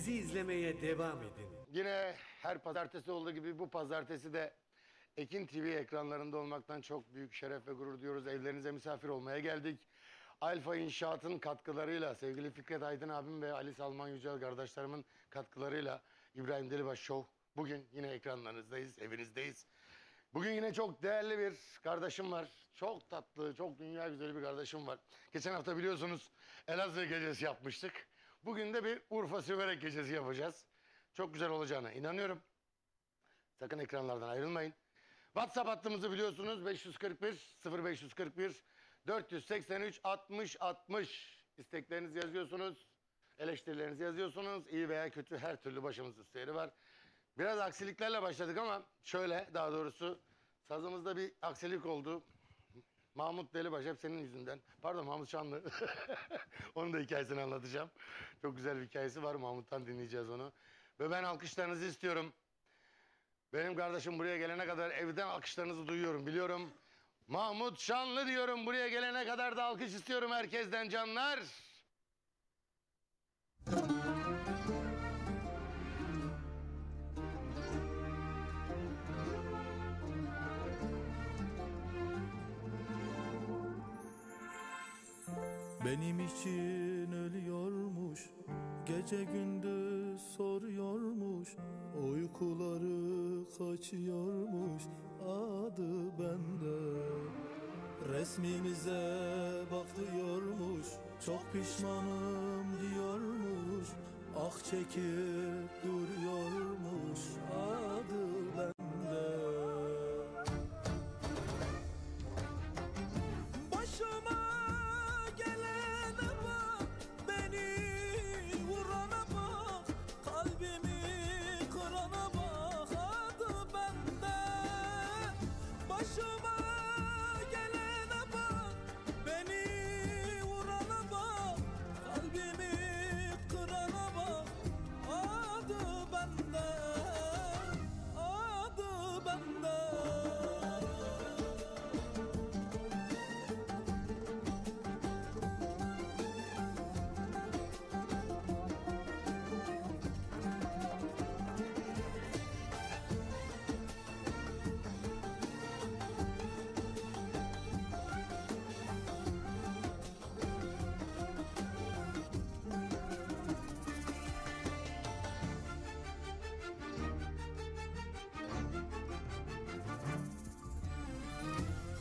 Bizi izlemeye devam edin. Yine her pazartesi olduğu gibi bu pazartesi de Ekin TV ekranlarında olmaktan çok büyük şeref ve gurur duyuyoruz. Evlerinize misafir olmaya geldik. Alfa İnşaat'ın katkılarıyla, sevgili Fikret Aydın abim ve Ali Salman Yücel kardeşlerimin katkılarıyla İbrahim Delibaş Show. Bugün yine ekranlarınızdayız, evinizdeyiz. Bugün yine çok değerli bir kardeşim var. Çok tatlı, çok dünya güzeli bir kardeşim var. Geçen hafta biliyorsunuz Elazığ gecesi yapmıştık. Bugün de bir Urfa Siverek gecesi yapacağız. Çok güzel olacağına inanıyorum. Sakın ekranlardan ayrılmayın. WhatsApp hattımızı biliyorsunuz 541 0541 483 60 60. İsteklerinizi yazıyorsunuz. Eleştirilerinizi yazıyorsunuz. İyi veya kötü her türlü başımızın üstleri var. Biraz aksiliklerle başladık ama şöyle daha doğrusu sazımızda bir aksilik oldu. Mahmut Delibaş hep senin yüzünden. Pardon Mahmut Şanlı. Onun da hikayesini anlatacağım. Çok güzel bir hikayesi var. Mahmut'tan dinleyeceğiz onu. Ve ben alkışlarınızı istiyorum. Benim kardeşim buraya gelene kadar evden alkışlarınızı duyuyorum biliyorum. Mahmut Şanlı diyorum. Buraya gelene kadar da alkış istiyorum herkesten canlar. Benim için ölüyormuş, gece gündüz soruyormuş, uykuları kaçıyormuş, adı bende. Resmimize bakıyormuş, çok pişmanım diyormuş, ah çekip duruyormuş, adı bende.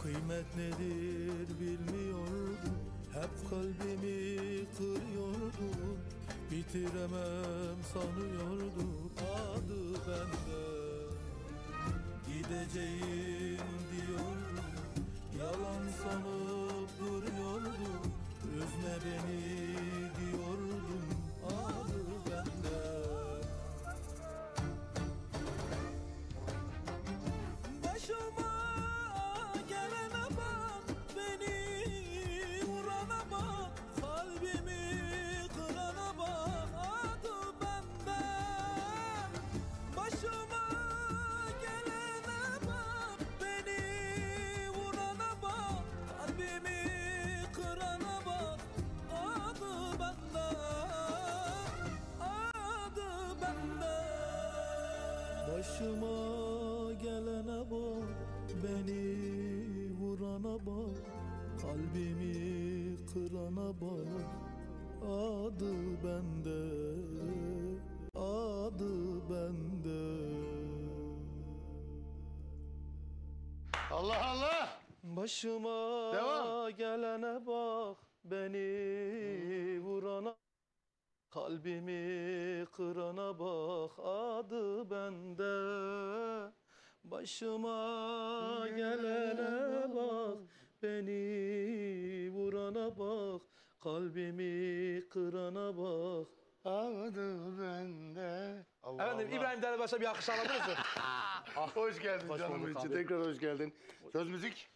Kıymet nedir bilmiyordum, hep kalbimi kırıyordum, bitiremem sanıyordum, adı bende. Gideceğim diyordum, yalan sanıp duruyordum, üzme beni diyordum, adı bende. Başıma gelene bak, beni vurana bak, kalbimi kırana bak, adı bende, adı bende. Allah Allah! Başıma Devam. gelene bak, beni vurana, kalbimi kırana bak, adı bende. Başıma gelene bak, beni vurana bak, kalbimi kırana bak, Adı bende. Allah Efendim Allah. İbrahim Delibaş'a bir alkış alabilir misin? Hoş geldin Hoş canım bulduk için. abi. Tekrar hoş geldin. Söz müzik.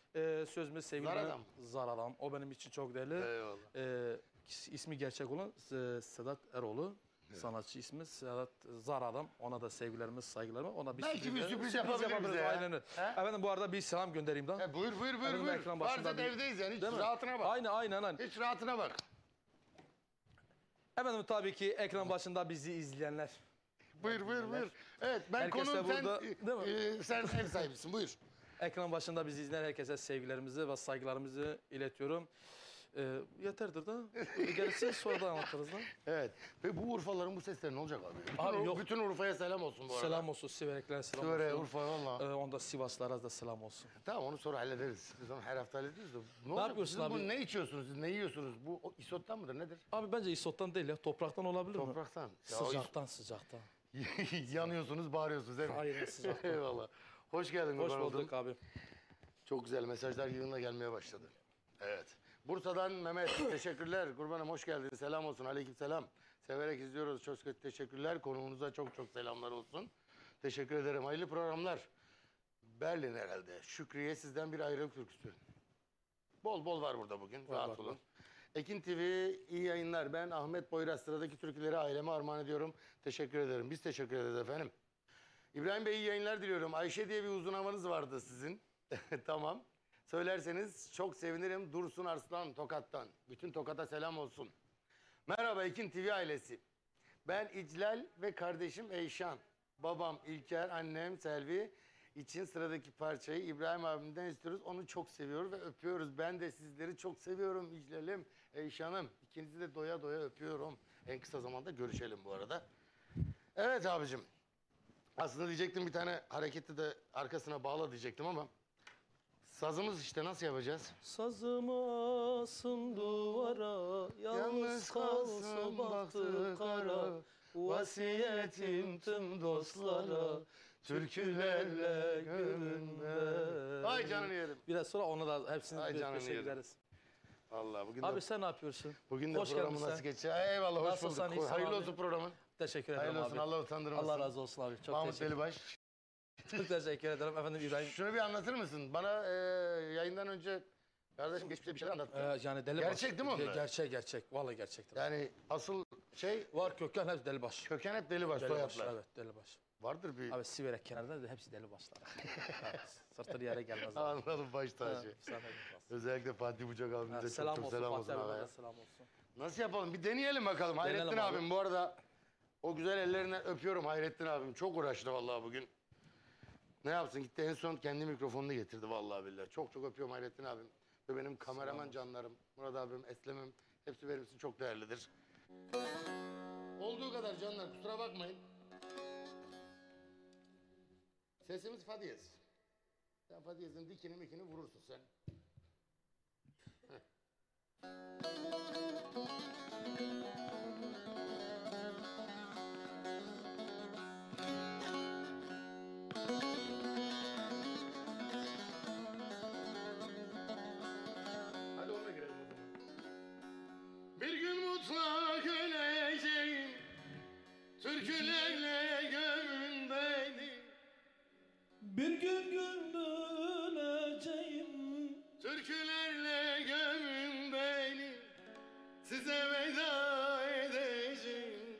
Sözümüz sevgili Zar Adam. Zar Adam. O benim için çok değerli. Eyvallah. İsmi gerçek olan Sedat Eroğlu. Evet. Sanatçı ismi Sedat Zar Adam. Ona da sevgilerimiz, saygılarımız. Ona bir Belki bir sürpriz yapabilir bize ya. Aynen. Efendim bu arada bir selam göndereyim daha. Buyur. Varsa evdeyiz yani. Hiç rahatına bak. Aynen. Hiç rahatına bak. Efendim tabii ki ekran başında bizi izleyenler. Buyur. Evet ben Herkese konuğum burada, değil mi? sen ev sahibisin buyur. Ekran başında bizi izleyen herkese sevgilerimizi ve saygılarımızı iletiyorum. Yeterdir da. Gerisi sonra da anlatırız da. Evet. Ve bu Urfalıların bu sesleri ne olacak abi? Bütün, Abi yok. bütün Urfa'ya selam olsun bu arada. Selam olsun Sivereklere selam Sivere, olsun. Urfa valla. Onda Sivaslara da selam olsun. Tamam onu sonra hallederiz. Biz onu her hafta hallederiz de. Ne, yapıyorsun Siz abi? Bu ne içiyorsunuz? Siz ne yiyorsunuz? Bu isottan mıdır nedir? Abi bence isottan değil ya. Topraktan olabilir mi? Topraktan. Ya o Sıcaktan. yanıyorsunuz, bağırıyorsunuz değil mi? Aynen sıcaktan. Eyvallah. Hoş geldin. Hoş kurban oldum. bulduk abi. Çok güzel mesajlar yığınla gelmeye başladı. Evet. Bursa'dan Mehmet teşekkürler. Kurbanım hoş geldin. Selam olsun. Aleykümselam. Severek izliyoruz. Çok teşekkürler. Konuğunuza çok selamlar olsun. Teşekkür ederim. Hayırlı programlar. Berlin herhalde. Şükriye sizden bir ayrılık türküsü. Bol var burada bugün. Rahat var, olun. var. Ekin TV iyi yayınlar. Ben Ahmet Boyraz. Sıradaki türküleri aileme armağan ediyorum. Teşekkür ederim. Biz teşekkür ederiz efendim. İbrahim Bey iyi yayınlar diliyorum. Ayşe diye bir uzun havanız vardı sizin. Tamam. Söylerseniz çok sevinirim. Dursun Arslan Tokat'tan. Bütün Tokat'a selam olsun. Merhaba Ekin TV ailesi. Ben İclal ve kardeşim Eyşan. Babam İlker, annem Selvi için sıradaki parçayı İbrahim abimden istiyoruz. Onu çok seviyoruz ve öpüyoruz. Ben de sizleri çok seviyorum İclal'im, Eyşan'ım. İkinizi de doya öpüyorum. En kısa zamanda görüşelim bu arada. Evet abicim. Aslında diyecektim bir tane hareketi de arkasına bağla diyecektim ama sazımız işte nasıl yapacağız? Sazım asın duvara, yalnız kalsın baktı kara. Vasiyetim tüm dostlara, türkülerle gömünme. Ay canını yerim. Biraz sonra onu da hepsini Ay canını bir yerim. gideriz. Vallahi bugün Abi de, sen ne yapıyorsun? bugün de hoş programı geldin nasıl sen. geçiyor? Eyvallah hoş Nasılsın, bulduk. iyisin Hayırlı abi? olsun programın. Teşekkür ederim Hayırlı olsun abi. Allah utandırmasın. Allah razı olsun abi. Çok Mahmut teşekkür, Delibaş. çok teşekkür ederim efendim İbrahim. Şunu bir anlatır mısın? Bana yayından önce kardeşim geçmişte bir şeyler anlattı. Yani deli Gerçek değil mi onlar? Gerçek. Vallahi gerçektir. Yani asıl şey Var köken hepsi delibaş. köken hep Delibaş Delibaş, soyadlar. evet delibaş. Vardır bir Abi Siverek kenarında da hepsi delibaşlar. Evet, sırtları yere gelmez. abi. anladım baş tacı. Ha, sana gelmez. Özellikle Fatih Bucak abimize çok Selam olsun selam olsun. Fatih abi. abime de selam olsun. Nasıl yapalım? Bir deneyelim bakalım. Deneyelim Hayrettin abi. abim bu arada o güzel ellerinden öpüyorum Hayrettin abim. Çok uğraştı vallahi bugün. Ne yapsın? Gitti en son kendi mikrofonunu getirdi vallahi billahi. Çok öpüyorum Hayrettin abim. Ve benim kameraman canlarım, Murat abim, Eslem'im hepsi benim için çok değerlidir. Olduğu kadar canlar kusura bakmayın. Sesimiz fa diyez. Sen fa diyezin dikini mikini vurursun sen. Hadi ona girelim o zaman. Bir gün mutlak öleceğim, türkülerle gömün beni. Bir gün öleceğim. Türkülerle gömün beni, size veda edeceğim.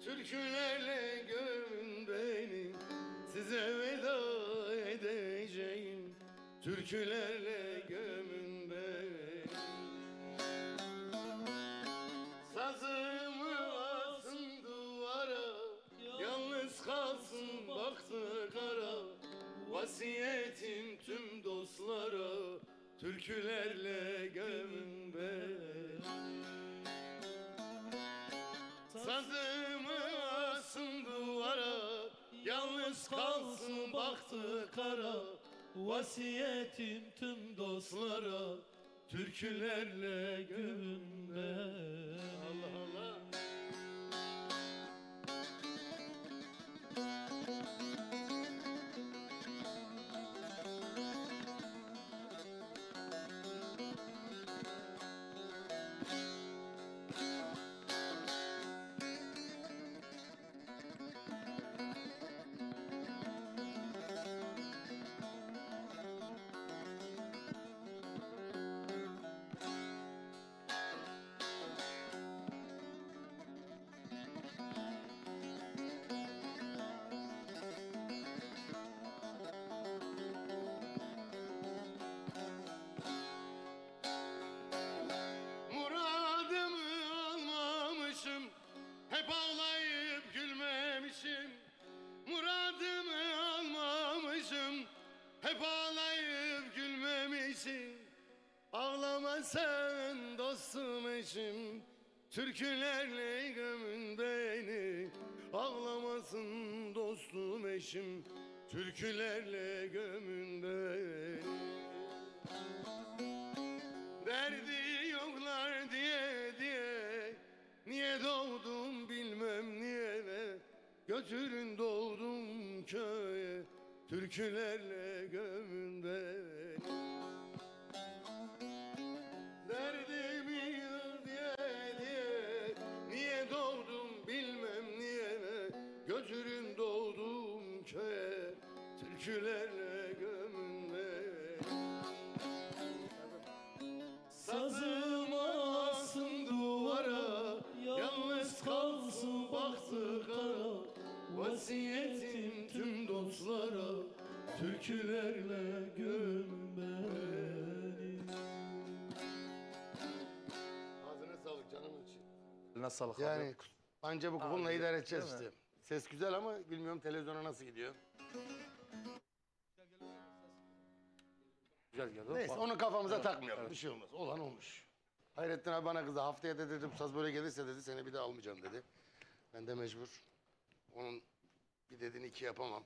Türkülerle gömün beni, size veda edeceğim. Türkülerle gömün beni. Sazımı asın duvara, yalnız kalsın baktı kara. Vasiyetim tüm dostlara, türkülerle gömün beni. Sazımı asın duvara, yalnız kalsın baktı kara. Vasiyetim tüm dostlara, türkülerle gömün beni. Allah Allah. sen dostum eşim, türkülerle gömün beni. Ağlamasın dostum eşim, türkülerle gömün beni. Derdi yoklar diye niye doğdum bilmem niye. Götürün doğdum köye, türkülerle gömün beni. Derdimi diye niye doğdum bilmem niye. Götürün doğdum köye, türkülerle gömün beni. Sazım asın duvara, yalnız kalsın baktı kara. Vasiyetim tüm dostlara, türkülerle göm beni. Ağzına sağlık canımın için. Eline sağlık Yani abi. anca bu Abi, bununla idare edeceğiz değil mi? işte. Ses güzel ama bilmiyorum televizyona nasıl gidiyor. Güzel geldi. Neyse Bak- onu kafamıza Evet, takmayalım. evet. Bir şey olmaz. Olan olmuş. Hayrettin abi bana kızdı. Haftaya da dedim saz böyle gelirse dedi seni bir daha almayacağım dedi. Ben de mecbur. Onun bir dediğini iki yapamam.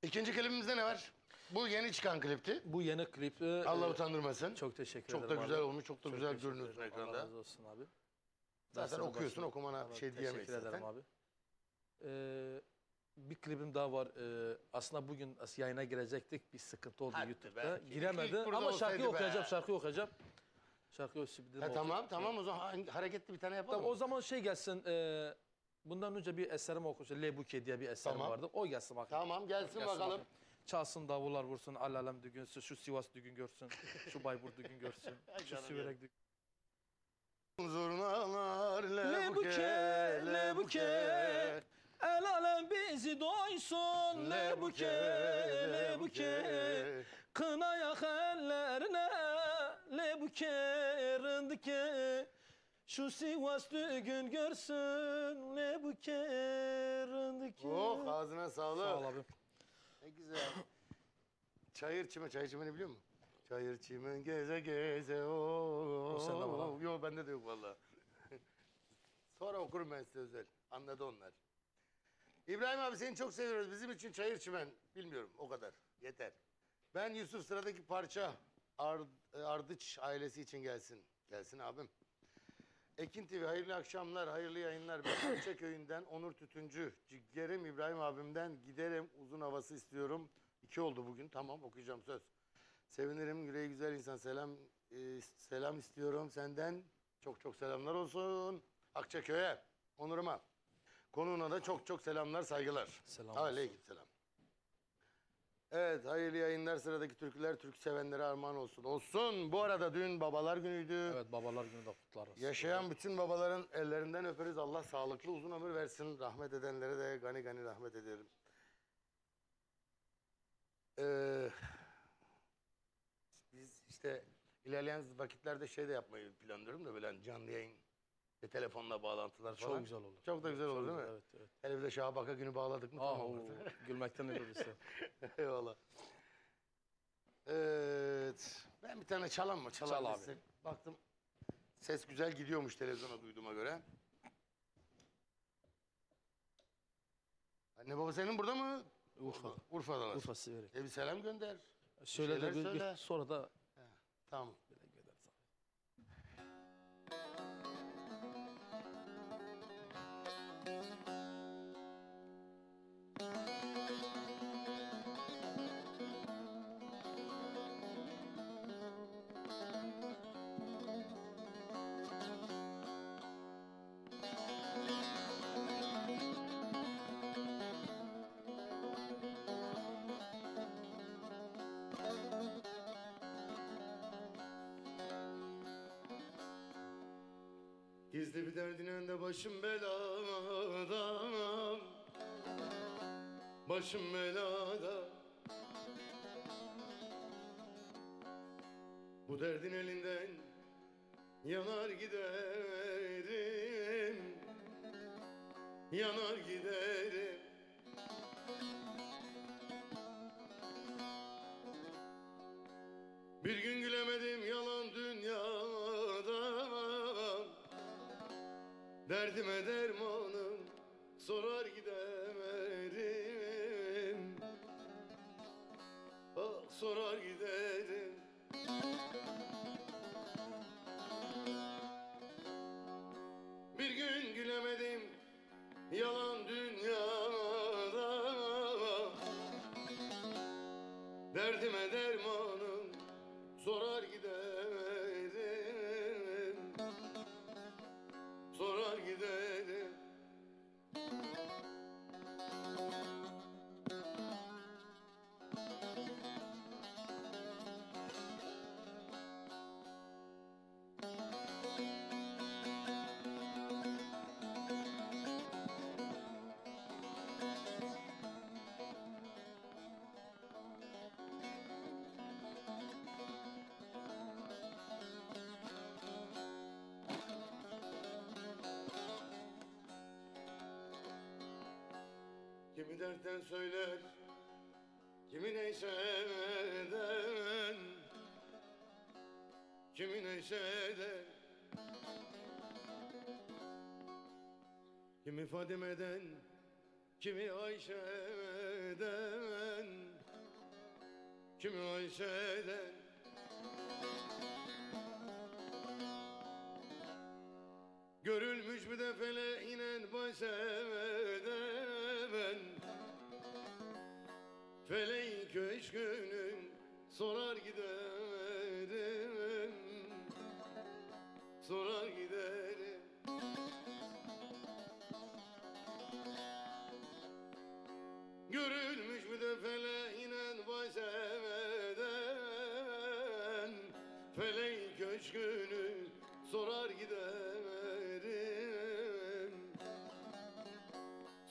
İkinci klibimizde ne var? Bu yeni çıkan klipti. Bu yeni klip. Allah utandırmasın. Çok teşekkür Çok ederim da abi. güzel olmuş. Çok da güzel teşekkür görünüyorsun ederim. ekranda. Allah razı olsun abi. Zaten Dersine okuyorsun, başladım. okumana Allah, şey diyemeyiz teşekkür ederim zaten. abi. Bir klibim daha var. Aslında bugün yayına girecektik. Bir sıkıntı oldu Hadi YouTube'da. be. Giremedi İlk burada ama şarkıyı olsaydı be. okuyacağım. Şarkıyı okuyacağım. Şarkıyı sürpriz Tamam o zaman hareketli bir tane yapalım. Tamam, o zaman şey gelsin. Bundan önce bir eserim okumuştum. Le Bouquet diye bir eserim Tamam. vardı. O gelsin bakalım. Tamam gelsin bakalım. bakayım. Çalsın davullar vursun, alalem düğünsün, şu Sivas düğün görsün, şu Bayburt düğün görsün, şu canım Siverek düğün. Zurnalar Le Bouquet, Le Bouquet, el alem bizi doysun. Le Bouquet, Le Bouquet, kına yak ellerine. Le Bouquet, rındike, şu Sivas düğün görsün. Le Bouquet, rındike. Oh ağzına sağlık. Sağ ol abim. Ne güzel. Çayır çimen ne biliyor musun? Çayır çimen geze geze o. sende var ha? Yok bende de yok vallahi. Sonra okurum ben size özel. Anladı onlar. İbrahim abi seni çok seviyoruz. Bizim için çayır çimen. Bilmiyorum o kadar. Yeter. Ben Yusuf sıradaki parça Ardıç ailesi için gelsin. Gelsin abim. Ekin TV hayırlı akşamlar, hayırlı yayınlar. Ben Akça köyünden Onur Tütüncü. Cigerim İbrahim abimden giderim uzun havası istiyorum. 2 oldu bugün. Tamam okuyacağım söz. Sevinirim yüreği güzel insan. Selam istiyorum senden. Çok çok selamlar olsun. Akçaköy'e, Onur'uma. Konuğuna da çok çok selamlar, saygılar. Selam Aleykümselam. Evet, hayırlı yayınlar. Sıradaki türküler Türk sevenlere armağan olsun. Olsun. Bu arada dün babalar günüydü. Evet, babalar günü de kutlarız. Yaşayan bütün babaların ellerinden öperiz. Allah sağlıklı uzun ömür versin. Rahmet edenlere de gani gani rahmet ederim. Biz işte ilerleyen vakitlerde şey de yapmayı planlıyorum da böyle hani canlı yayın ve telefonla bağlantılar falan. Çok güzel olur. Çok da güzel olur Çok değil mi? güzel, Evet, evet. Hele bir de Şahabaka günü bağladık mı tamam Oo, artık. gülmekten ölürüz. Eyvallah. Evet. Ben bir tane çalam mı? Çal abi. Bilsin. Baktım ses güzel gidiyormuş televizyona duyduğuma göre. Anne baba senin burada mı? Urfa. Urfa'dalar. Urfa Siverek. Bir selam gönder. Şöyle de şeyler söyle. sonra da Tamam. gideriz. Gizli bir derdin önünde başım belada. Başım belada. Bu derdin elinden yanar giderim. Yanar giderim. Bir gün gülemedim yalan Derdime dermanım sorar giderim. Ah sorar giderim. Bir gün gülemedim yalan dünyada. Derdime dermanım sorar giderim. Sorar giderim. Kimi dertten söyler, kimi neşeden, kimi neşeden, kimi Fadime'den, kimi Ayşe'den, kimi Ayşe'den. Görülmüş bir de feleğinen başeden, feleğin köşkünün sorar giderim, sorar giderim. Görülmüş bir de feleğinen başeden, feleğin köşkünün sorar giderim,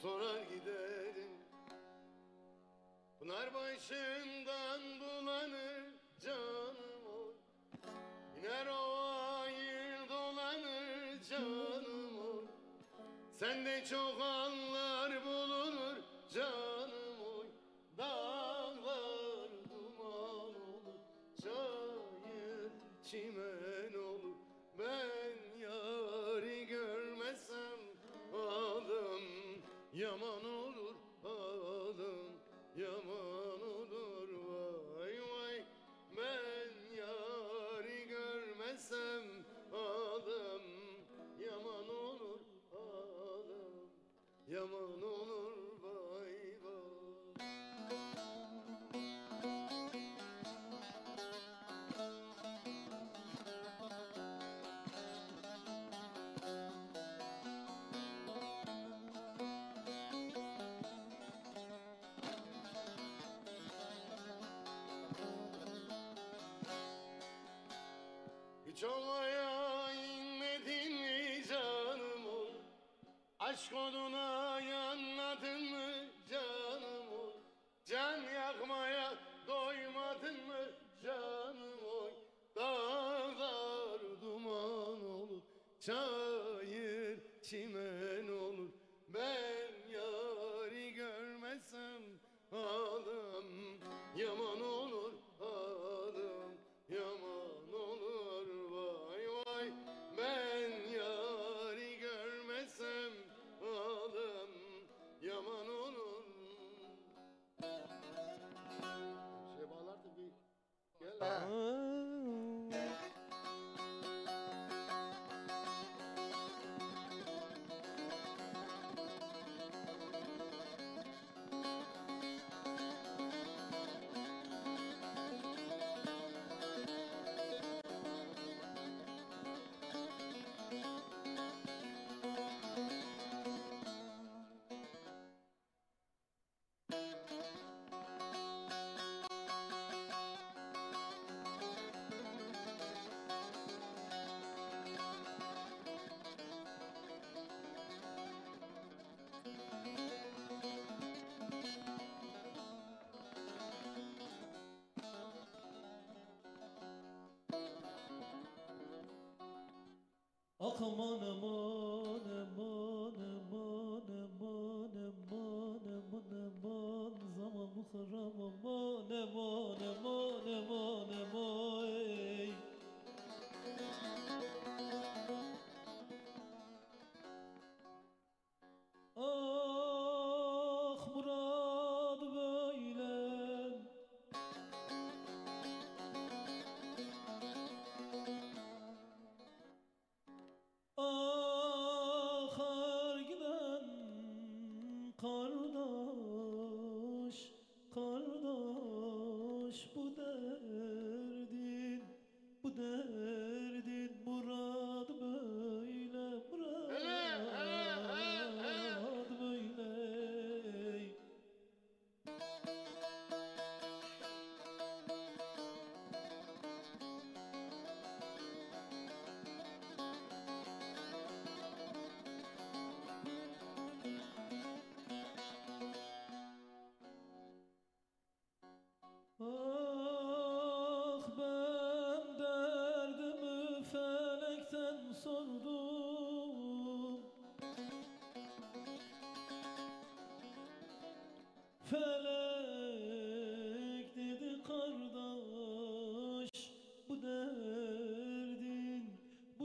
sorar giderim. Pınar başından bulanır canım oy, iner ovayı dolanır canım oy. Sende çok anlar bulunur canım oy, dağlar duman olur, çayır çimen olur. Ben yari görmesem halim yaman olur, halim yaman olur vay vay. Ben yari görmesem halim yaman olur, halim yaman olur vay vay. Hiç olaya inmedin mi canım oy? Aşk oduna yanmadın mı canım oy? Can yakmaya doymadın mı canım oy? Dağlar duman olur, çayır çimen olur. Ben yari görmesem halim yaman olur, halim yaman olur vay vay. Ben yari görmesem halim yaman olur. Şey bağlardı bir gel ha. Ah aman aman aman aman aman aman aman aman zaman bu haram aman aman aman aman aman ey. Felek dedi kardeş, bu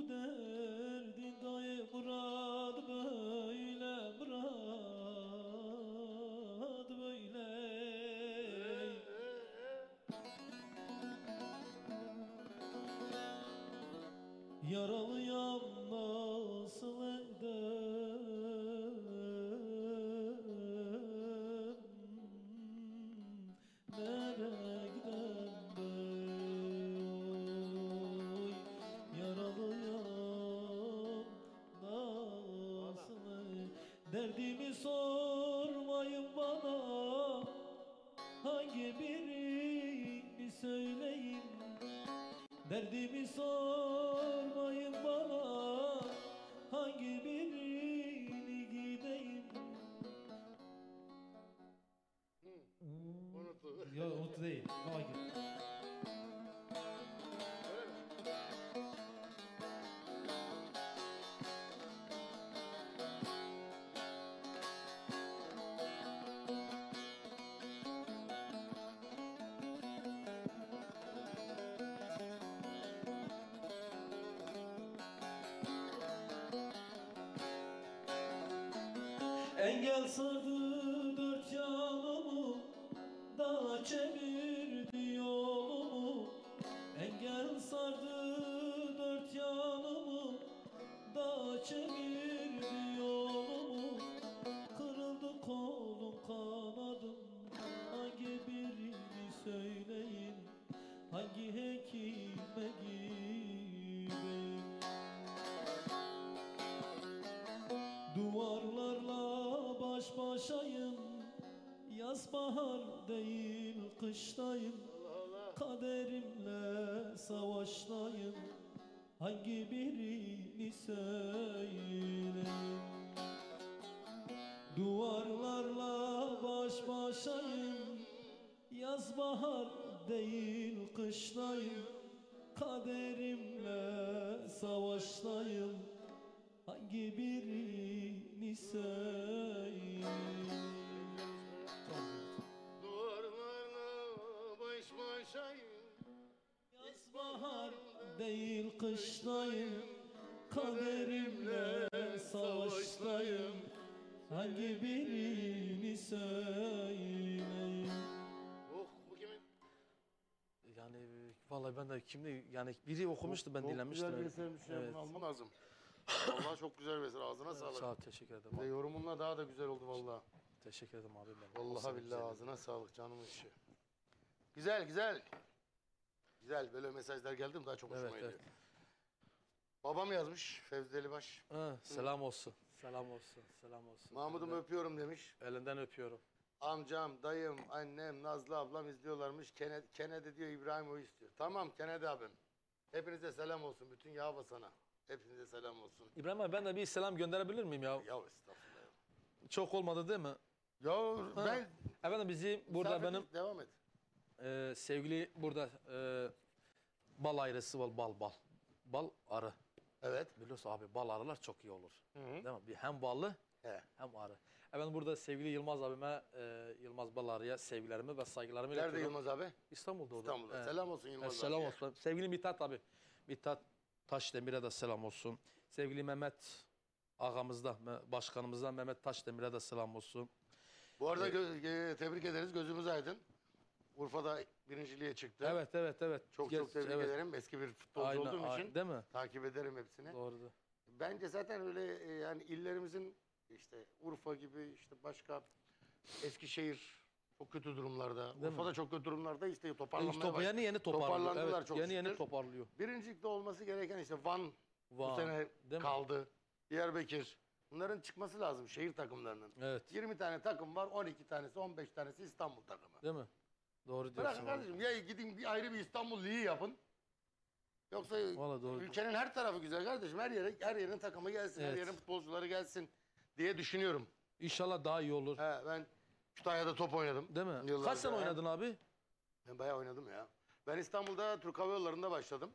derdin dayı burada böyle, burada böyle. Yaralıyam nasıl edem, nereye gidem bey? Yaralıyam nasıl edem, derdimi sormayın bana, hangi birini söyleyin. Derdimi sormayın bana, hangi birini gideyim. Unuttu. Yok unut değil. Hangi? Engel sardı dört yanımı, dağa çevirdi yolumu. Engel sardı dört yanımı, dağa çevirdi yolumu. Kırıldı kolum kanadım, hangi birini söyleyin, hangi hekime gideyim. Duvarlarla baş başayım, yaz bahar değil kıştayım. Kaderimle savaştayım, hangi birini söyleyeyim. Duvarlarla baş başayım, yaz bahar değil kıştayım. Kaderimle savaştayım, hangi birini söyleyeyim. Duvarlarla baş başayım. Yaz bahar değil kıştayım, kaderimle savaştayım, hangi birini söyleyeyim. Oh, bu kimin? Yani vallahi ben de kimdi yani biri okumuştu ben dinlemiştim. Çok güzel bir esermiş ya, Evet. bunu alman lazım. Vallahi çok güzel bir eser, ağzına sağlık. Sağ ol, teşekkür ederim. Ve Abi. yorumunla daha da güzel oldu vallahi. Teşekkür ederim abi. Ben Vallahi billahi ağzına sağlık canım işi. Güzel güzel. Güzel, böyle mesajlar geldi mi daha çok hoşuma Evet, gidiyor. evet. Babam yazmış, Fevzi Delibaş. Selam olsun. Selam olsun. Selam olsun. Mahmud'umu öpüyorum demiş. Elinden öpüyorum. Amcam, dayım, annem, Nazlı ablam izliyorlarmış. Kennedy diyor, İbrahim o istiyor. Tamam Kennedy abim. Hepinize selam olsun. Bütün Yağbasan'a. Hepinize selam olsun. İbrahim abi ben de bir selam gönderebilir miyim ya? Ya estağfurullah. Çok olmadı değil mi? Ya ben... Efendim bizi burada Misafir- benim Devam et. sevgili burada bal ayrısı var, bal. Bal arı. Evet. Biliyorsun abi bal arılar çok iyi olur. Hı hı. Değil mi? Hem ballı He. hem arı. Efendim burada sevgili Yılmaz abime, Yılmaz Baları'ya sevgilerimi ve saygılarımı Nerede iletiyorum. Yılmaz abi? İstanbul'da o da. İstanbul'da. Evet. Selam olsun Yılmaz Selam abiye. olsun. Sevgili Mithat abi. Mithat Taşdemir'e de selam olsun. Sevgili Mehmet ağamızda, başkanımızdan Mehmet Taşdemir'e de selam olsun. Bu arada tebrik ederiz. Gözümüz aydın. Urfa'da birinciliğe çıktı. Evet. Çok tebrik ederim. Eski bir futbolcu olduğum için Değil mi? takip ederim hepsini. Doğrudur. Bence zaten öyle yani illerimizin işte Urfa gibi işte başka Eskişehir çok kötü durumlarda. Değil Urfa'da mi? çok kötü durumlarda işte İşte toparlanmaya başladı. yeni toparlıyor. Toparlandılar Evet, çok yeni şükür. toparlıyor. Birincilikte olması gereken işte Van bu Van, sene değil mi? kaldı. Diyarbakır. Bunların çıkması lazım şehir takımlarının. Evet. 20 tane takım var, 12 tanesi, 15 tanesi İstanbul takımı. Değil mi? Doğru Bırakın diyorsun. kardeşim ya gidin bir ayrı bir İstanbul Ligi yapın. Yoksa Vallahi doğru. ülkenin her tarafı güzel kardeşim. Her yerin takımı gelsin, her Evet. yerin futbolcuları gelsin diye düşünüyorum. İnşallah daha iyi olur. Ben Kütahya'da top oynadım. Değil mi? Yıllarca. Kaç sene oynadın abi? Ben bayağı oynadım ya. Ben İstanbul'da Türk Hava Yolları'nda başladım.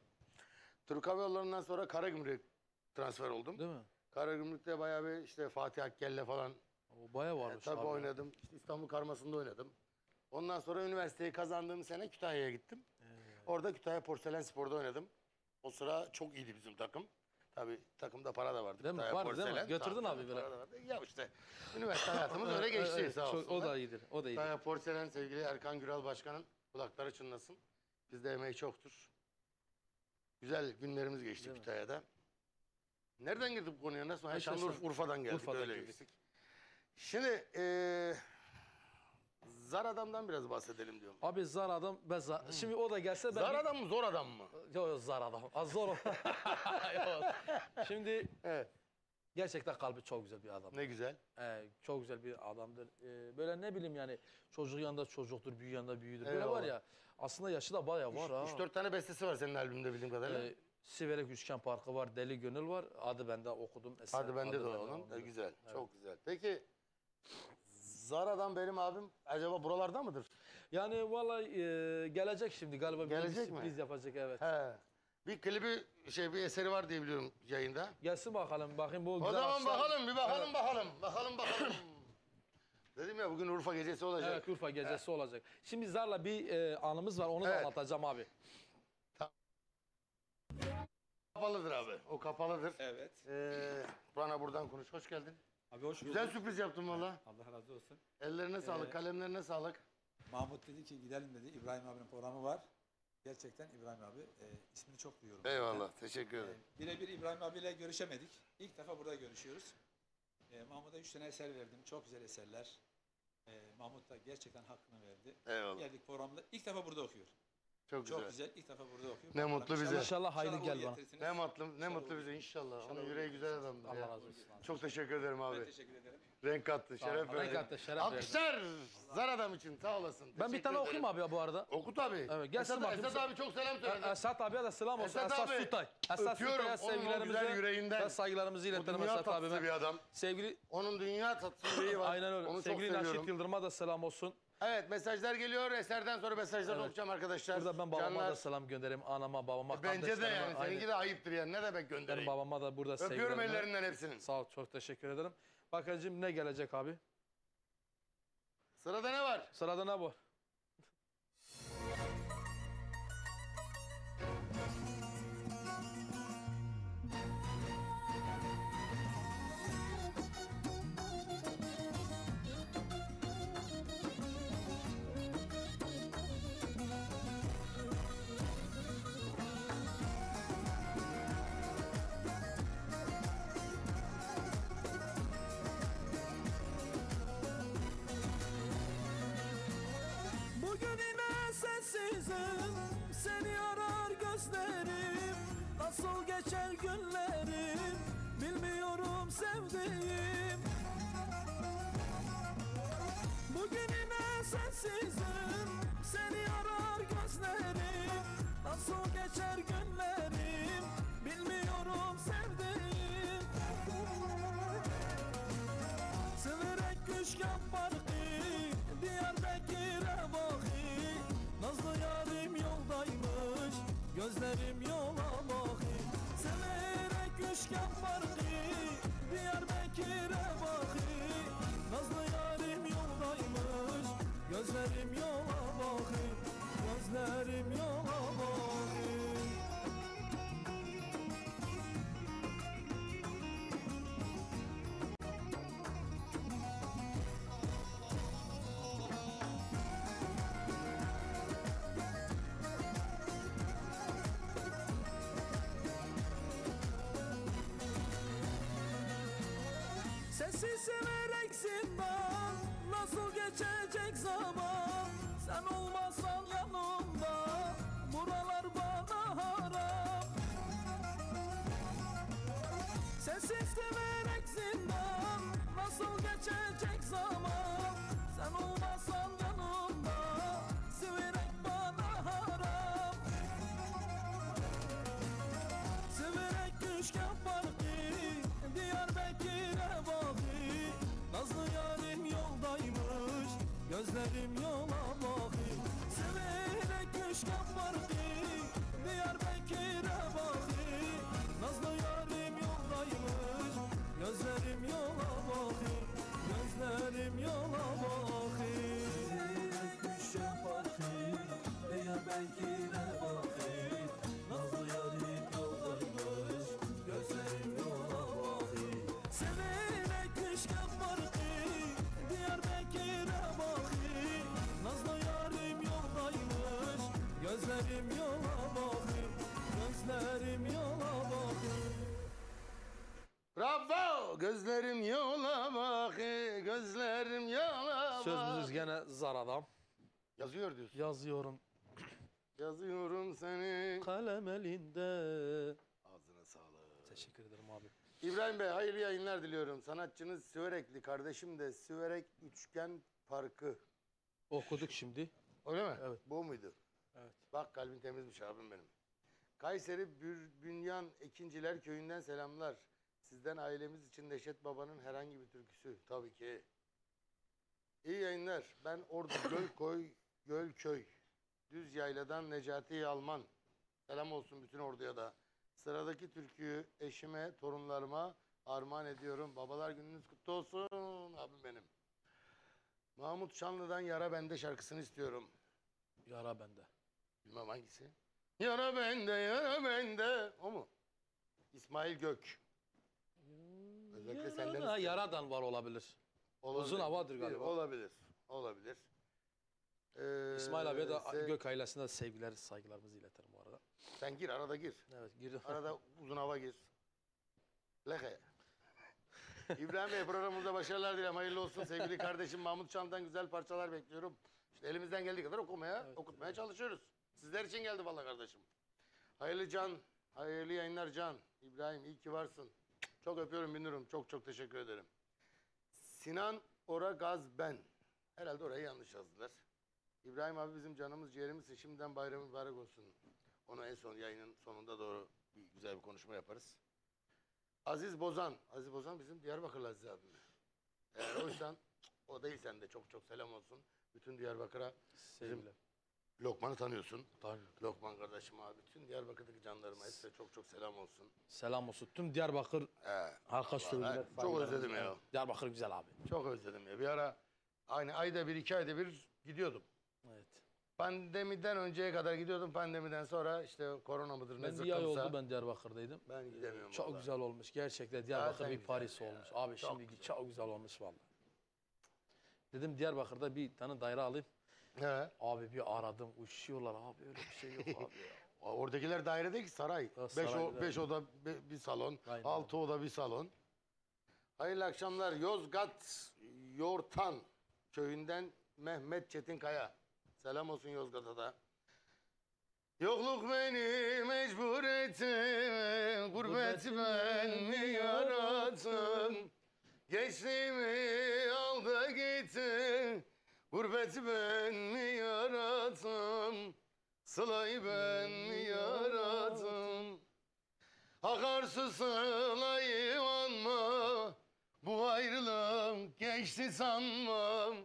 Türk Hava Yolları'ndan sonra Karagümrük transfer oldum. Değil mi? Karagümrük'te bayağı bir işte Fatih Akkel'le falan O bayağı varmış Tabii abi. oynadım. İşte İstanbul Karması'nda oynadım. Ondan sonra üniversiteyi kazandığım sene Kütahya'ya gittim. Orada Kütahya Porselen Spor'da oynadım. O sıra çok iyiydi bizim takım. Tabii takımda para da vardı. Değil mi? Kütahya Vardı değil mi? Porselen. Götürdün Tabii, abi tabii, böyle. para da vardı. Ya işte üniversite hayatımız öyle geçti Evet, sağ çok- olsunlar. o da iyidir. O da iyidir. Kütahya Porselen sevgili Erkan Güral Başkan'ın kulakları çınlasın. Bizde emeği çoktur. Güzel günlerimiz geçti Değil mi? Kütahya'da. Nereden girdik bu konuya? Nasıl? İşte Şanlıurfa, Urfa'dan geldik. Urfa'dan öyle girdik. geçtik. Şimdi Zar Adam'dan biraz bahsedelim diyorum. Abi zar adam ben şimdi o da gelse ben Zar Adam mı zor adam mı? Yok zar adam. Az zor. Yok. Şimdi Evet. gerçekten kalbi çok güzel bir adam. Ne güzel. Çok güzel bir adamdır. Böyle ne bileyim yani çocuk yanında çocuktur, büyü yanında büyüdür. Böyle Eyvallah. var ya aslında yaşı da bayağı var ha. 3-4 tane bestesi var senin albümünde bildiğim kadarıyla. Siverek Üçgen Parkı var, Deli Gönül var. Adı bende okudum. Eser, Hadi bende de adı oğlum. ondadır. Güzel. Evet. Çok güzel. Peki Zar Adam benim abim acaba buralarda mıdır? Yani vallahi gelecek şimdi galiba Gelecek bir mi? sürpriz yapacak evet. He. Bir klibi bir eseri var diye biliyorum yayında. Gelsin bakalım bakayım bu O güzel zaman akşam- bakalım bir bakalım Evet. bakalım. Dedim ya bugün Urfa gecesi olacak. Evet Urfa gecesi olacak. Şimdi Zar'la bir anımız var onu da Evet. anlatacağım abi. Kapalıdır abi. O kapalıdır. Evet. Bana buradan konuş. Hoş geldin. Abi hoş bulduk. Güzel sürpriz yaptın valla. Allah razı olsun. Ellerine sağlık, kalemlerine sağlık. Mahmut dedi ki gidelim dedi. İbrahim abinin programı var. Gerçekten İbrahim abi ismini çok duyuyorum. Eyvallah. Teşekkür ederim. Birebir İbrahim abiyle görüşemedik. İlk defa burada görüşüyoruz. Mahmut'a 3 tane eser verdim. Çok güzel eserler. Mahmut da gerçekten hakkını verdi. Eyvallah. Geldik programda. İlk defa burada okuyor. Çok Çok güzel. güzel. İlk defa burada okuyor. Ne Bakalım mutlu bize. İnşallah hayırlı uğur gel bana. getirirsiniz. Ne mutlu bize inşallah. Onun yüreği güzel adamdır Allah ya. razı olsun. Çok teşekkür ederim Ben abi. teşekkür ederim. Renk kattın, şeref Renk verdin. kattı, şeref verdin. Alkışlar Zar Adam için sağ olasın. Ben bir Teşekkür tane ederim. okuyayım abi bu arada. Oku tabii. Evet, gelsin bakayım. Esat abi çok selam söyledi. Esat abiye de selam olsun. Esat Esat abi, Sutay. Esat öpüyorum Sutay'a onun o sevgilerimizi güzel yüreğinden. ve saygılarımızı O iletelim dünya Esat tatlısı bir abime. adam. Sevgili Onun dünya tatlısı yüreği var. aynen öyle. Onu çok Sevgili seviyorum. Naşit Yıldırım'a da selam olsun. Evet mesajlar geliyor. Eserden sonra mesajları Evet. okuyacağım arkadaşlar. Burada ben babama Canlar. da selam göndereyim. Anama, babama, Bence de kardeşlerime. yani. Aynen. Seninki de ayıptır yani. Ne demek Benim göndereyim? babama da burada Öpüyorum sevgilerimi. ellerinden hepsinin. Sağ ol. Çok teşekkür ederim. Bakacağım ne gelecek abi? Sırada ne var? Sırada ne var? Bugün yine sessizim, seni arar gözlerim. Nasıl geçer günlerim, bilmiyorum sevdiğim. Bugün yine sessizim, seni arar gözlerim. Nasıl geçer günlerim, bilmiyorum sevdiğim. Severek üçgen parkı, Diyarbakır'a bakı. Nazlı yarim yoldaymış, gözlerim yola bakı. Severek üçgen parkı, Diyarbakır'a bakı. Nazlı yarim yoldaymış, gözlerim yola bakı. Gözlerim yola bakı. Sesi severek zindan, nasıl geçecek zaman? Sen olmasan yanımda, buralar bana haram. Sesi severek zindan, nasıl geçecek zaman? Sen olmasan yanımda, severek bana haram. Severek üçgen parkı, Diyarbakır'a bakı. Nazlı yarim yoldaymış, gözlerim yola bakı. Severek üçgen parkı, Diyarbakır'a bakı. Nazlı yarim yoldaymış, gözlerim yola bakı. Gözlerim Gözlerim yola bakır, gözlerim yola bakır. Bravo! Gözlerim yola bak, gözlerim yola bak. Sözümüz gene Zara'dan. Yazıyor diyorsun. Yazıyorum Yazıyorum seni. kalem elinde. Ağzına sağlık. Teşekkür ederim abi. İbrahim Bey hayırlı yayınlar diliyorum. Sanatçınız Süverekli, kardeşim de Süverek Üçgen Parkı. Okuduk şimdi. Öyle mi? Evet. Bu muydu? Evet. Bak kalbin temizmiş abim benim. Kayseri Bünyan Ekinciler Köyü'nden selamlar. Sizden ailemiz için Neşet Baba'nın herhangi bir türküsü. Tabii ki. İyi yayınlar. Ben Ordu Gölköy. Düz Yayladan Necati Alman. Selam olsun bütün orduya da. Sıradaki türküyü eşime, torunlarıma armağan ediyorum. Babalar gününüz kutlu olsun abim benim. Mahmut Şanlı'dan Yara Bende şarkısını istiyorum. Yara bende. Bilmem hangisi. Yara bende, yara bende. O mu? İsmail Gök. Özellikle senden Ha, istiyorum. Yaradan var olabilir. Olabilir. Uzun havadır galiba. Olabilir. Olabilir. İsmail abiye de se- Gök ailesine de sevgiler, saygılarımızı iletelim bu arada. Sen gir, arada gir. Evet, girdim. Arada uzun hava gir. Lehe. İbrahim Bey programımıza başarılar dilerim. Hayırlı olsun sevgili kardeşim Mahmut Şan'dan güzel parçalar bekliyorum. İşte elimizden geldiği kadar okutmaya çalışıyoruz. Sizler için geldi vallahi kardeşim. Hayırlı yayınlar Can. İbrahim iyi ki varsın. Çok öpüyorum Binur'um. Çok çok teşekkür ederim. Sinan Oragaz ben. Herhalde orayı yanlış yazdılar. İbrahim abi bizim canımız ciğerimizsin. Şimdiden bayramı mübarek olsun. Onu en son yayının sonunda doğru güzel bir konuşma yaparız. Aziz Bozan. Aziz Bozan bizim Diyarbakırlı Aziz abim. Eğer oysan o değilsen de çok çok selam olsun. Bütün Diyarbakır'a Sevgiler. Lokman'ı tanıyorsun. Tanrım. Lokman kardeşim abi. Bütün Diyarbakır'daki canlarıma hepsine çok çok selam olsun. Selam olsun. Tüm Diyarbakır halka sevgiler. Çok saygılar. özledim ya. Diyarbakır güzel abi. Çok özledim ya. Bir ara aynı ayda bir, 2 ayda bir gidiyordum. Evet. Pandemiden önceye kadar gidiyordum. Pandemiden sonra işte korona mıdır ne Ben bir ay zıkkımsa. oldu ben Diyarbakır'daydım. Ben gidemiyorum Çok vallahi. güzel olmuş. Gerçekten Diyarbakır Zaten bir güzel Paris ya. olmuş. Abi Çok şimdi güzel. çok güzel olmuş vallahi. Dedim Diyarbakır'da bir tane daire alayım. He. Abi bir aradım. Uçuyorlar abi öyle bir şey yok abi ya. Oradakiler daire değil ki saray. Ha, saray, 5 oda bir salon. Aynen. 6 oda bir salon. Hayırlı akşamlar. Yozgat Yortan köyünden Mehmet Çetinkaya. Selam olsun Yozgat'a da. Yokluk beni mecbur etti, gurbeti ben mi yarattım? Gençliğimi aldı gitti, gurbeti ben mi yarattım? Sılayı ben mi yarattım? Akarsu sılayı anma, bu ayrılık geçti sanmam.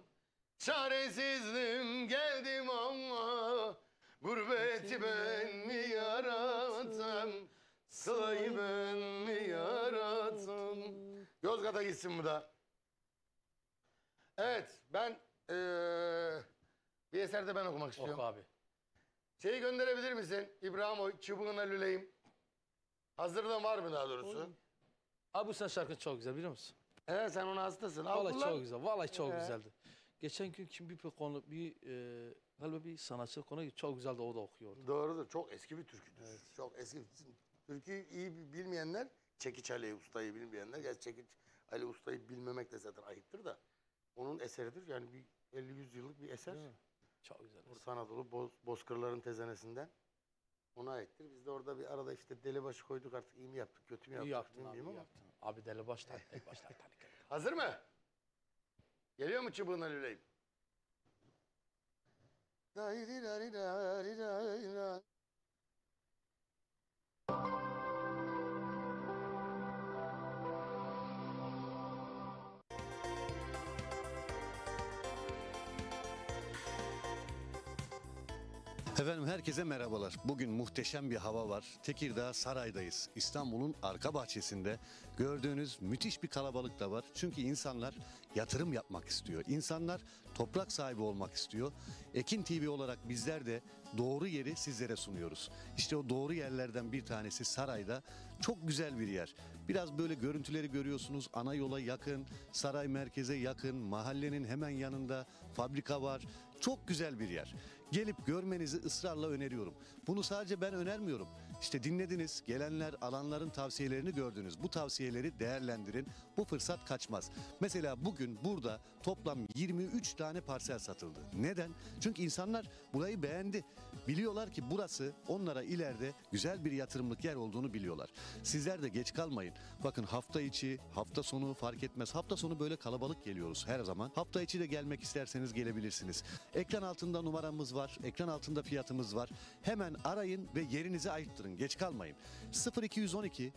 Çaresizliğim geldim ama, gurbeti ben mi yarattım? Sılayı ben mi yarattım? Yozgat'a gitsin bu da. Evet, ben bir eserde ben okumak istiyorum. Oku abi. Şeyi gönderebilir misin? İbrahim Oy, Çubuğuna Lüleyim. Hazırda var mı daha doğrusu? Abi bu sen şarkı çok güzel biliyor musun? Evet, sen ona hastasın. Al Vallahi kullan. çok güzel. Vallahi çok güzeldi. Geçen gün kim bir konu galiba bir sanatçı konu çok güzeldi o da okuyordu. Doğrudur. Çok eski bir türküdür. Çok eski. Türküyü iyi bilmeyenler, Çekiç Ali Usta'yı bilmeyenler, gerçi Çekiç Ali Usta'yı bilmemek de zaten ayıptır da. Onun eseridir. Yani bir 50-100 yıllık bir eser. Değil mi? Çok güzel. Orta Anadolu Bozkırların tezenesinden. Ona aittir. Biz de orada bir arada işte delibaşı koyduk artık iyi mi yaptık, kötü mü yaptık İyi yaptın abi, bilmiyorum iyi ama. yaptın. Abi deli başlar, deli başlar. Hazır mı? Geliyor mu Çubuğuna Lüleyim? Efendim herkese merhabalar. Bugün muhteşem bir hava var. Tekirdağ Saray'dayız. İstanbul'un arka bahçesinde gördüğünüz müthiş bir kalabalık da var. Çünkü insanlar yatırım yapmak istiyor. İnsanlar toprak sahibi olmak istiyor. Ekin TV olarak bizler de doğru yeri sizlere sunuyoruz. İşte o doğru yerlerden bir tanesi Saray'da. Çok güzel bir yer. Biraz böyle görüntüleri görüyorsunuz. Ana yola yakın, saray merkeze yakın, mahallenin hemen yanında fabrika var. Çok güzel bir yer. Gelip görmenizi ısrarla öneriyorum. Bunu sadece ben önermiyorum. İşte dinlediniz, gelenler, alanların tavsiyelerini gördünüz. Bu tavsiyeleri değerlendirin. Bu fırsat kaçmaz. Mesela bugün burada toplam 23 tane parsel satıldı. Neden? Çünkü insanlar burayı beğendi. Biliyorlar ki burası onlara ileride güzel bir yatırımlık yer olduğunu biliyorlar. Sizler de geç kalmayın. Bakın hafta içi, hafta sonu fark etmez. Hafta sonu böyle kalabalık geliyoruz her zaman. Hafta içi de gelmek isterseniz gelebilirsiniz. Ekran altında numaramız var. Ekran altında fiyatımız var. Hemen arayın ve yerinizi ayırttırın. Geç kalmayın. 0212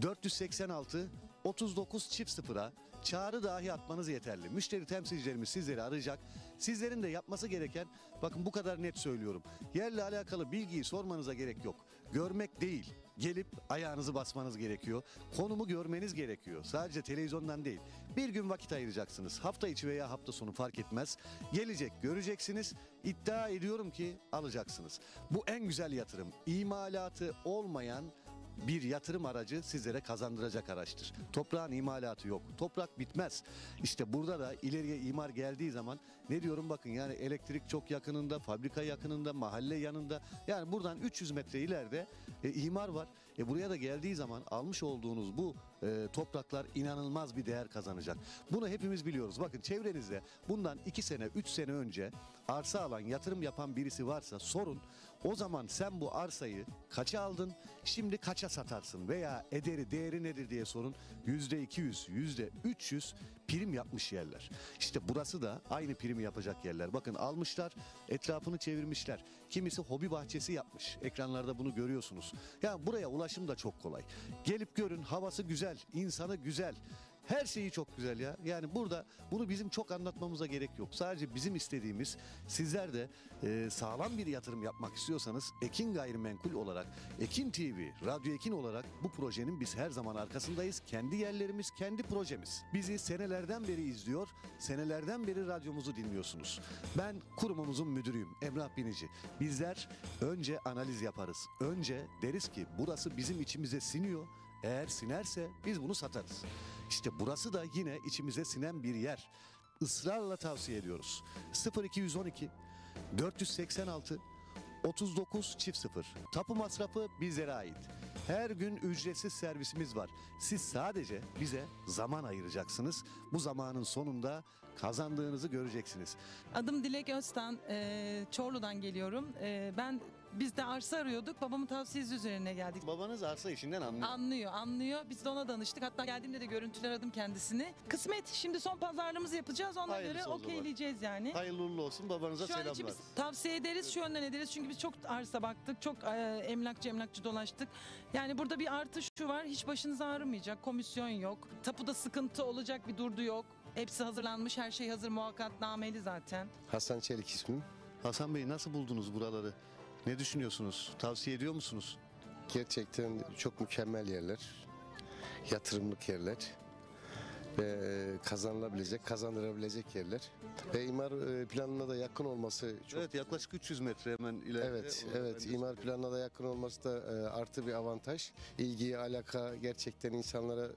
486 39 çift 0'a çağrı dahi atmanız yeterli. Müşteri temsilcilerimiz sizleri arayacak. Sizlerin de yapması gereken, bakın bu kadar net söylüyorum. Yerle alakalı bilgiyi sormanıza gerek yok. Görmek değil, gelip ayağınızı basmanız gerekiyor. Konumu görmeniz gerekiyor. Sadece televizyondan değil. Bir gün vakit ayıracaksınız. Hafta içi veya hafta sonu fark etmez. Gelecek, göreceksiniz. İddia ediyorum ki alacaksınız. Bu en güzel yatırım. İmalatı olmayan bir yatırım aracı sizlere kazandıracak araçtır. Toprağın imalatı yok. Toprak bitmez. İşte burada da ileriye imar geldiği zaman ne diyorum, bakın yani elektrik çok yakınında, fabrika yakınında, mahalle yanında. Yani buradan 300 metre ileride imar var. Buraya da geldiği zaman almış olduğunuz bu topraklar inanılmaz bir değer kazanacak. Bunu hepimiz biliyoruz. Bakın çevrenizde bundan 2 sene, 3 sene önce arsa alan, yatırım yapan birisi varsa sorun. O zaman sen bu arsayı kaça aldın, şimdi kaça satarsın veya değeri nedir diye sorun. %200, %300 prim yapmış yerler. İşte burası da aynı primi yapacak yerler. Bakın almışlar, etrafını çevirmişler. Kimisi hobi bahçesi yapmış. Ekranlarda bunu görüyorsunuz. Ya buraya ulaşım da çok kolay. Gelip görün, havası güzel, insanı güzel. Her şeyi çok güzel ya. Yani burada bunu bizim çok anlatmamıza gerek yok. Sadece bizim istediğimiz, sizler de sağlam bir yatırım yapmak istiyorsanız Ekin Gayrimenkul olarak, Ekin TV, Radyo Ekin olarak bu projenin biz her zaman arkasındayız. Kendi yerlerimiz, kendi projemiz. Bizi senelerden beri izliyor, senelerden beri radyomuzu dinliyorsunuz. Ben kurumumuzun müdürüyüm, Emrah Binici. Bizler önce analiz yaparız. Önce deriz ki burası bizim içimize siniyor. Eğer sinerse biz bunu satarız. İşte burası da yine içimize sinen bir yer. Israrla tavsiye ediyoruz. 0212 486 39 çift 0. Tapu masrafı bizlere ait. Her gün ücretsiz servisimiz var. Siz sadece bize zaman ayıracaksınız. Bu zamanın sonunda kazandığınızı göreceksiniz. Adım Dilek Öztan, Çorlu'dan geliyorum. Biz de arsa arıyorduk. Babamın tavsiyesi üzerine geldik. Babanız arsa işinden anlıyor. Anlıyor. Biz de ona danıştık. Hatta geldiğimde de görüntüler aradım kendisini. Kısmet, şimdi son pazarlığımızı yapacağız. Ona Hayırlısı göre o zaman. okeyleyeceğiz yani. Hayırlı uğurlu olsun, babanıza Şu an için selamlar. biz tavsiye ederiz, şu yönden ederiz. Çünkü biz çok arsa baktık, çok emlakçı dolaştık. Yani burada bir artı şu var, hiç başınız ağrımayacak, komisyon yok. Tapuda sıkıntı olacak bir durdu yok. Hepsi hazırlanmış, her şey hazır, muvakkatnameli zaten. Hasan Çelik ismim. Hasan Bey, nasıl buldunuz buraları? Ne düşünüyorsunuz? Tavsiye ediyor musunuz? Gerçekten çok mükemmel yerler. Yatırımlık yerler. Ve kazanılabilecek, kazandırabilecek yerler. Ve imar planına da yakın olması çok... Evet, yaklaşık 300 metre hemen ileride. Evet, imar planına da yakın olması da artı bir avantaj. İlgi, alaka, gerçekten insanlara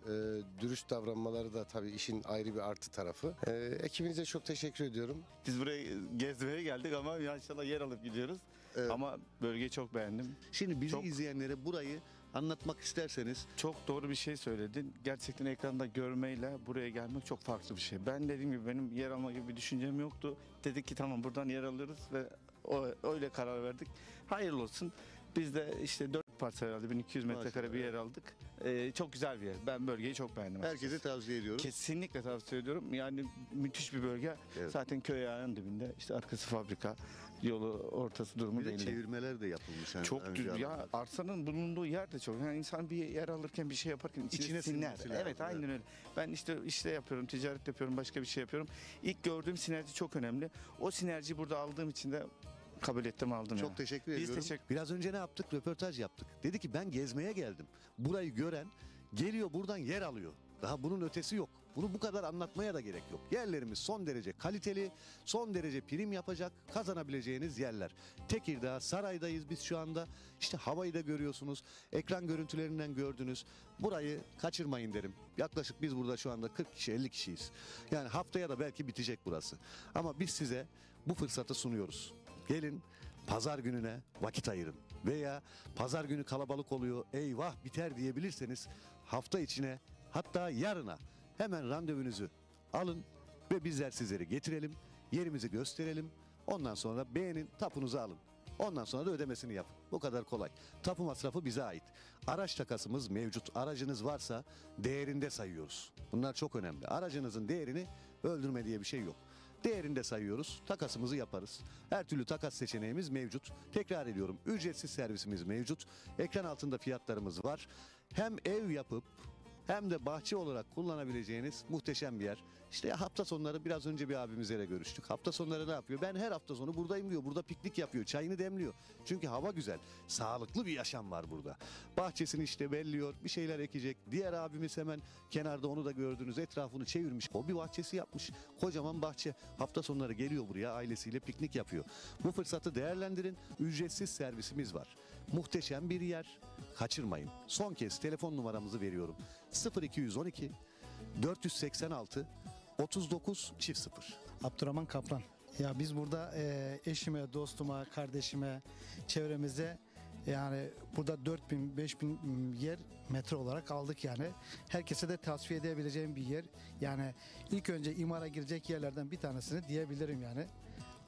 dürüst davranmaları da tabii işin ayrı bir artı tarafı. Ekibinize çok teşekkür ediyorum. Biz buraya gezmeye geldik ama inşallah yer alıp gidiyoruz. Evet. Ama bölgeyi çok beğendim. Şimdi bizi Çok- izleyenlere burayı anlatmak isterseniz. Çok doğru bir şey söyledin. Gerçekten ekranda görmeyle buraya gelmek çok farklı bir şey. Ben dediğim gibi benim yer alma gibi bir düşüncem yoktu. Dedik ki tamam buradan yer alırız ve öyle karar verdik. Hayırlı olsun. Biz de işte 4 parsel herhalde 1200 metrekare bir yer aldık. Çok güzel bir yer. Ben bölgeyi çok beğendim. Herkese açıkçası. tavsiye ediyoruz. Kesinlikle tavsiye ediyorum. Yani müthiş bir bölge. Evet. Zaten köy ayağının dibinde. İşte arkası fabrika. Yolu ortası durumu Bir de belli. çevirmeler de yapılmış. Yani Çok önce ya anladım. arsanın bulunduğu yer de çok. Yani insan bir yer alırken bir şey yaparken içine İçine siner. sinmesi lazım, Evet aynen evet. öyle. Ben işte yapıyorum, ticaret yapıyorum, başka bir şey yapıyorum. İlk gördüğüm sinerji çok önemli. O sinerjiyi burada aldığım için de kabul ettim, aldım. Çok yani. teşekkür Biz ediyorum. teşekkür- Biraz önce ne yaptık? Röportaj yaptık. Dedi ki ben gezmeye geldim. Burayı gören geliyor, buradan yer alıyor. Daha bunun ötesi yok. Bunu bu kadar anlatmaya da gerek yok. Yerlerimiz son derece kaliteli, son derece prim yapacak, kazanabileceğiniz yerler. Tekirdağ, Saray'dayız biz şu anda. İşte havayı da görüyorsunuz. Ekran görüntülerinden gördünüz. Burayı kaçırmayın derim. Yaklaşık biz burada şu anda 40 kişi, 50 kişiyiz. Yani haftaya da belki bitecek burası. Ama biz size bu fırsatı sunuyoruz. Gelin, pazar gününe vakit ayırın. Veya pazar günü kalabalık oluyor, eyvah biter diyebilirseniz hafta içine, hatta yarına hemen randevunuzu alın ve bizler sizleri getirelim, yerimizi gösterelim. Ondan sonra beğenin, tapunuzu alın. Ondan sonra da ödemesini yapın. Bu kadar kolay. Tapu masrafı bize ait. Araç takasımız mevcut. Aracınız varsa değerinde sayıyoruz. Bunlar çok önemli. Aracınızın değerini öldürme diye bir şey yok. Değerinde sayıyoruz. Takasımızı yaparız. Her türlü takas seçeneğimiz mevcut. Tekrar ediyorum. Ücretsiz servisimiz mevcut. Ekran altında fiyatlarımız var. Hem ev yapıp hem de bahçe olarak kullanabileceğiniz muhteşem bir yer. İşte hafta sonları biraz önce bir abimizle görüştük. Hafta sonları ne yapıyor? Ben her hafta sonu buradayım diyor. Burada piknik yapıyor. Çayını demliyor. Çünkü hava güzel. Sağlıklı bir yaşam var burada. Bahçesini işte belliyor. Bir şeyler ekecek. Diğer abimiz hemen kenarda, onu da gördünüz. Etrafını çevirmiş. Hobi bahçesi yapmış. Kocaman bahçe. Hafta sonları geliyor buraya, ailesiyle piknik yapıyor. Bu fırsatı değerlendirin. Ücretsiz servisimiz var. Muhteşem bir yer. Kaçırmayın. Son kez telefon numaramızı veriyorum. 0212 486 39 0. Abdurrahman Kaplan. Ya biz burada eşime, dostuma, kardeşime, çevremize yani burada 4000-5000 yer metre olarak aldık yani. Herkese de tavsiye edebileceğim bir yer. Yani ilk önce imara girecek yerlerden bir tanesini diyebilirim yani.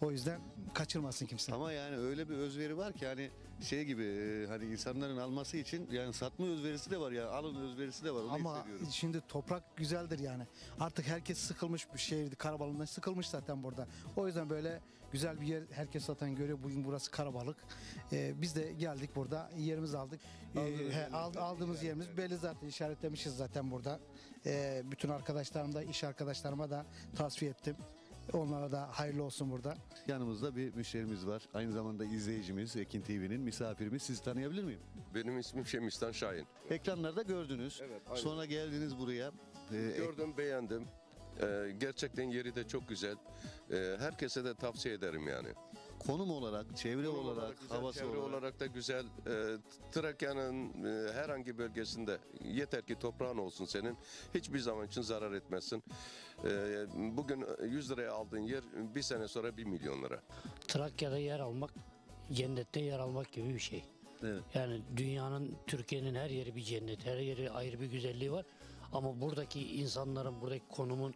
O yüzden kaçırmasın kimse. Ama yani öyle bir özveri var ki hani şey gibi hani insanların alması için yani satma özverisi de var ya, alın özverisi de var, onu Ama hissediyorum. şimdi toprak güzeldir yani. Artık herkes sıkılmış bir şehirdi. Karabalık'tan sıkılmış zaten burada. O yüzden böyle güzel bir yer herkes zaten görüyor. Bugün burası Karabalık. Biz de geldik burada. Yerimizi aldık. Aldığımız yerimiz belli zaten. İşaretlemişiz zaten burada. Bütün arkadaşlarım da, iş arkadaşlarıma da tavsiye ettim. Onlara da hayırlı olsun burada. Yanımızda bir müşterimiz var. Aynı zamanda izleyicimiz, Ekin TV'nin misafirimiz. Sizi tanıyabilir miyim? Benim ismim Şemistan Şahin. Ekranlarda gördünüz. Evet, aynen. Sonra geldiniz buraya. Gördüm, beğendim. Gerçekten yeri de çok güzel. Herkese de tavsiye ederim yani. Konum olarak, çevre Konum olarak, güzel, havası çevre olarak da güzel. Trakya'nın herhangi bölgesinde yeter ki toprağın olsun senin. Hiçbir zaman için zarar etmezsin. Bugün 100 liraya aldığın yer bir sene sonra 1 milyon lira. Trakya'da yer almak, cennette yer almak gibi bir şey. Evet. Yani dünyanın, Türkiye'nin her yeri bir cennet, her yeri ayrı bir güzelliği var. Ama buradaki insanların, buradaki konumun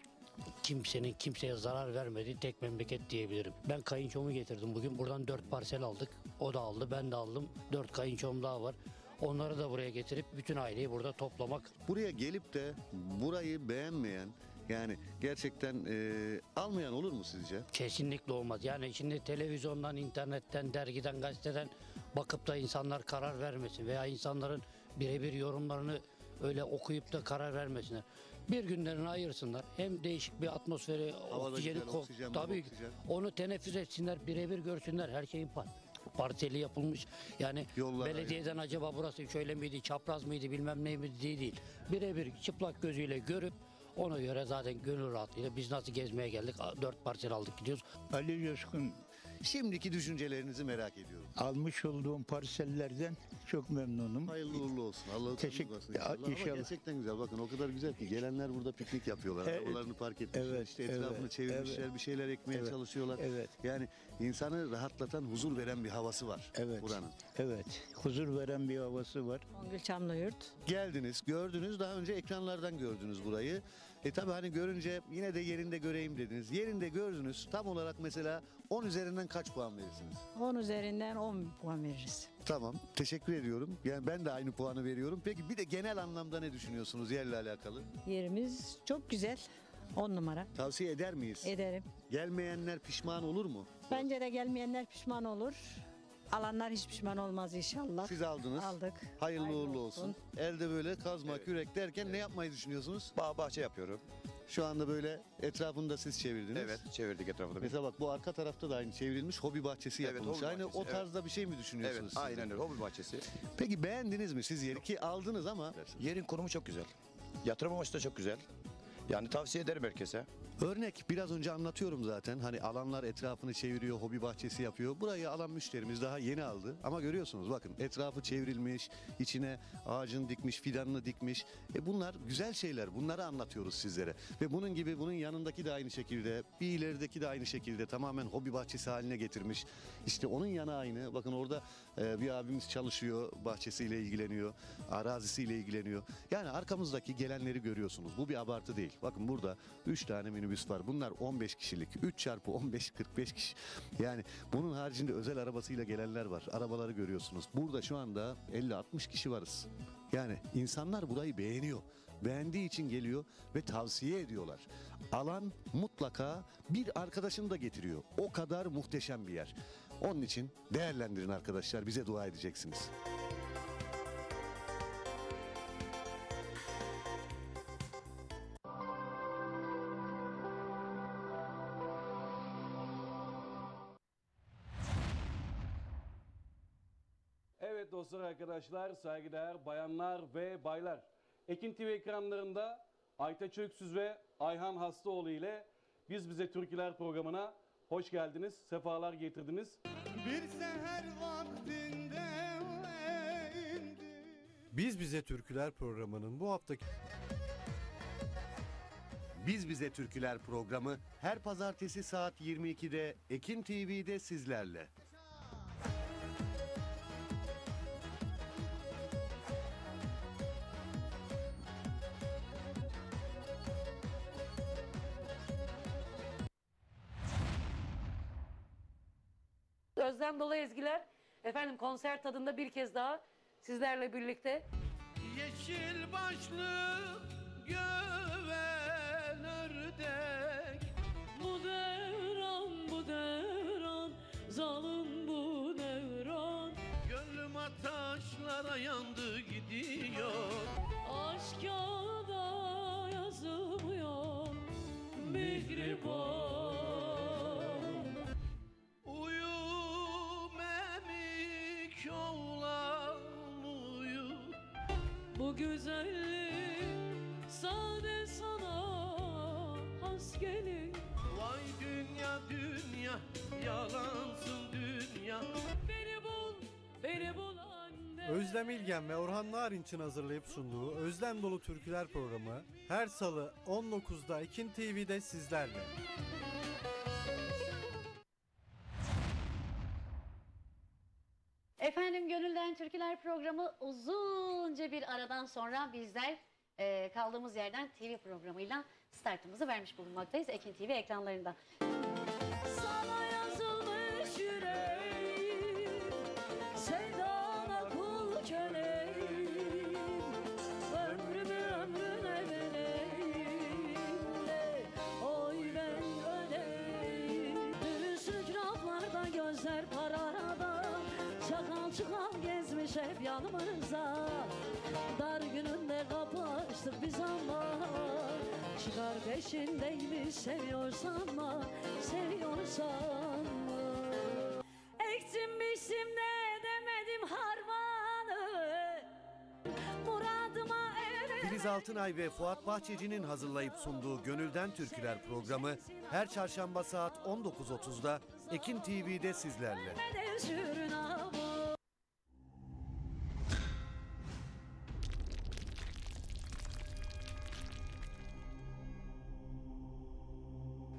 kimsenin kimseye zarar vermediği tek memleket diyebilirim. Ben kayınçomu getirdim bugün. Buradan 4 parsel aldık. O da aldı, ben de aldım. 4 kayınçom daha var. Onları da buraya getirip bütün aileyi burada toplamak. Buraya gelip de burayı beğenmeyen, yani gerçekten almayan olur mu sizce? Kesinlikle olmaz. Yani şimdi televizyondan, internetten, dergiden, gazeteden bakıp da insanlar karar vermesin veya insanların birebir yorumlarını öyle okuyup da karar vermesinler. Bir günlerini ayırsınlar. Hem değişik bir atmosferi, oksijeni, güzel, oksijen, tabii oksijen. onu teneffüs etsinler, birebir görsünler. Her şeyin parseli yapılmış. Yani Yollar belediyeden acaba burası şöyle miydi, çapraz mıydı, bilmem ne miydi değil. Birebir çıplak gözüyle görüp ona göre zaten gönül rahatlığıyla biz nasıl gezmeye geldik, 4 parsel aldık gidiyoruz. Ali Coşkun, Şimdiki düşüncelerinizi merak ediyorum. almış olduğum parsellerden çok memnunum. Hayırlı uğurlu olsun. Allah'a Teşekkür- inşallah. Ama İnşallah. gerçekten güzel. Bakın o kadar güzel ki gelenler burada piknik yapıyorlar. Evet. Arabalarını park etmişler. Evet, İşte etrafını evet, çevirmişler. evet. Bir şeyler ekmeye Evet, çalışıyorlar. evet. Yani insanı rahatlatan, huzur veren bir havası var Evet. buranın. Evet, huzur veren bir havası var. Songül Çamlıyurt. Geldiniz, gördünüz. Daha önce ekranlardan gördünüz burayı. Tabii hani görünce yine de yerinde göreyim dediniz. Yerinde gördünüz. Tam olarak mesela 10 üzerinden kaç puan verirsiniz? 10 üzerinden 10 puan veririz. Tamam. Teşekkür ediyorum. Yani ben de aynı puanı veriyorum. Peki bir de genel anlamda ne düşünüyorsunuz yerle alakalı? Yerimiz çok güzel. 10 numara. Tavsiye eder miyiz? Ederim. Gelmeyenler pişman olur mu? Bence de gelmeyenler pişman olur. Alanlar hiç pişman olmaz inşallah. Siz aldınız. Aldık. Hayırlı uğurlu olsun. Elde böyle kazma, kürek derken ne yapmayı düşünüyorsunuz? Bahçe yapıyorum. Şu anda böyle etrafını da siz çevirdiniz. Evet, çevirdik etrafını. Mesela bak bu arka tarafta da aynı çevrilmiş hobi bahçesi Evet, yapılmış. hobi Aynı bahçesi, o tarzda bir şey mi düşünüyorsunuz Evet, siz de? aynen öyle. Hobi bahçesi. Peki beğendiniz mi siz yeri ki aldınız ama? Yerin konumu çok güzel. Yatırım amaçlı da çok güzel. Yani tavsiye ederim herkese. Örnek biraz önce anlatıyorum zaten. Hani alanlar etrafını çeviriyor, hobi bahçesi yapıyor. Burayı alan müşterimiz daha yeni aldı. Ama görüyorsunuz bakın etrafı çevrilmiş, içine ağacını dikmiş, fidanını dikmiş. Bunlar güzel şeyler. Bunları anlatıyoruz sizlere. Ve bunun gibi bunun yanındaki de aynı şekilde, bir ilerideki de aynı şekilde tamamen hobi bahçesi haline getirmiş. İşte onun yanı aynı. Bakın orada bir abimiz çalışıyor, bahçesiyle ilgileniyor, arazisiyle ilgileniyor. Yani arkamızdaki gelenleri görüyorsunuz. Bu bir abartı değil. Bakın burada 3 tane minibüs var. Bunlar 15 kişilik. 3 çarpı 15 45 kişi. Yani bunun haricinde özel arabasıyla gelenler var. Arabaları görüyorsunuz. Burada şu anda 50-60 kişi varız. Yani insanlar burayı beğeniyor. Beğendiği için geliyor ve tavsiye ediyorlar. Alan mutlaka bir arkadaşını da getiriyor. O kadar muhteşem bir yer. Onun için değerlendirin arkadaşlar. Bize dua edeceksiniz. Evet dostlar, arkadaşlar, saygıdeğer bayanlar ve baylar. Ekin TV ekranlarında Aytaç Öksüz ve Ayhan Hastaoğlu ile Biz Bize Türküler programına hoş geldiniz, sefalar getirdiniz. Bir seher vaktinde Biz Bize Türküler programının bu haftaki Biz Bize Türküler programı her pazartesi saat 22'de Ekin TV'de sizlerle. Özlem dolu ezgiler. Efendim konser tadında bir kez daha sizlerle birlikte. yeşil başlı göven ördek. Bu devran, zalim bu devran. Gönlüm ataşlara yandı gidiyor. Aşka da yazılmıyor mihriban. Bu güzellik sade sana has gelir. Vay dünya dünya, yalansın dünya. Beni bul anne. Özlem İlgen ve Orhan Narinç'in hazırlayıp sunduğu Özlem Dolu Türküler programı her salı 19'da Ekin TV'de sizlerle. Efendim Gönülden Türküler programı uzunca bir aradan sonra bizler kaldığımız yerden TV programıyla startımızı vermiş bulunmaktayız Ekin TV ekranlarında. Sana yazılmış yüreğim, sevdana kul köleyim. Ömrüne vereyim de oy ben öleyim. Dürüstlük raflarda gözler parada. Çakal çıkal gezmiş hep yanımıza. Dar gününde kapı açtık biz ama. Çıkar peşindeymiş seviyorsan mı, seviyorsan mı? Ektim biçtim de edemedim harmanı. Muradıma eremedim. Filiz Altınay ve Fuat Bahçeci'nin hazırlayıp sunduğu Gönülden Türküler programı her çarşamba saat 19.30'da Ekin TV'de sizlerle.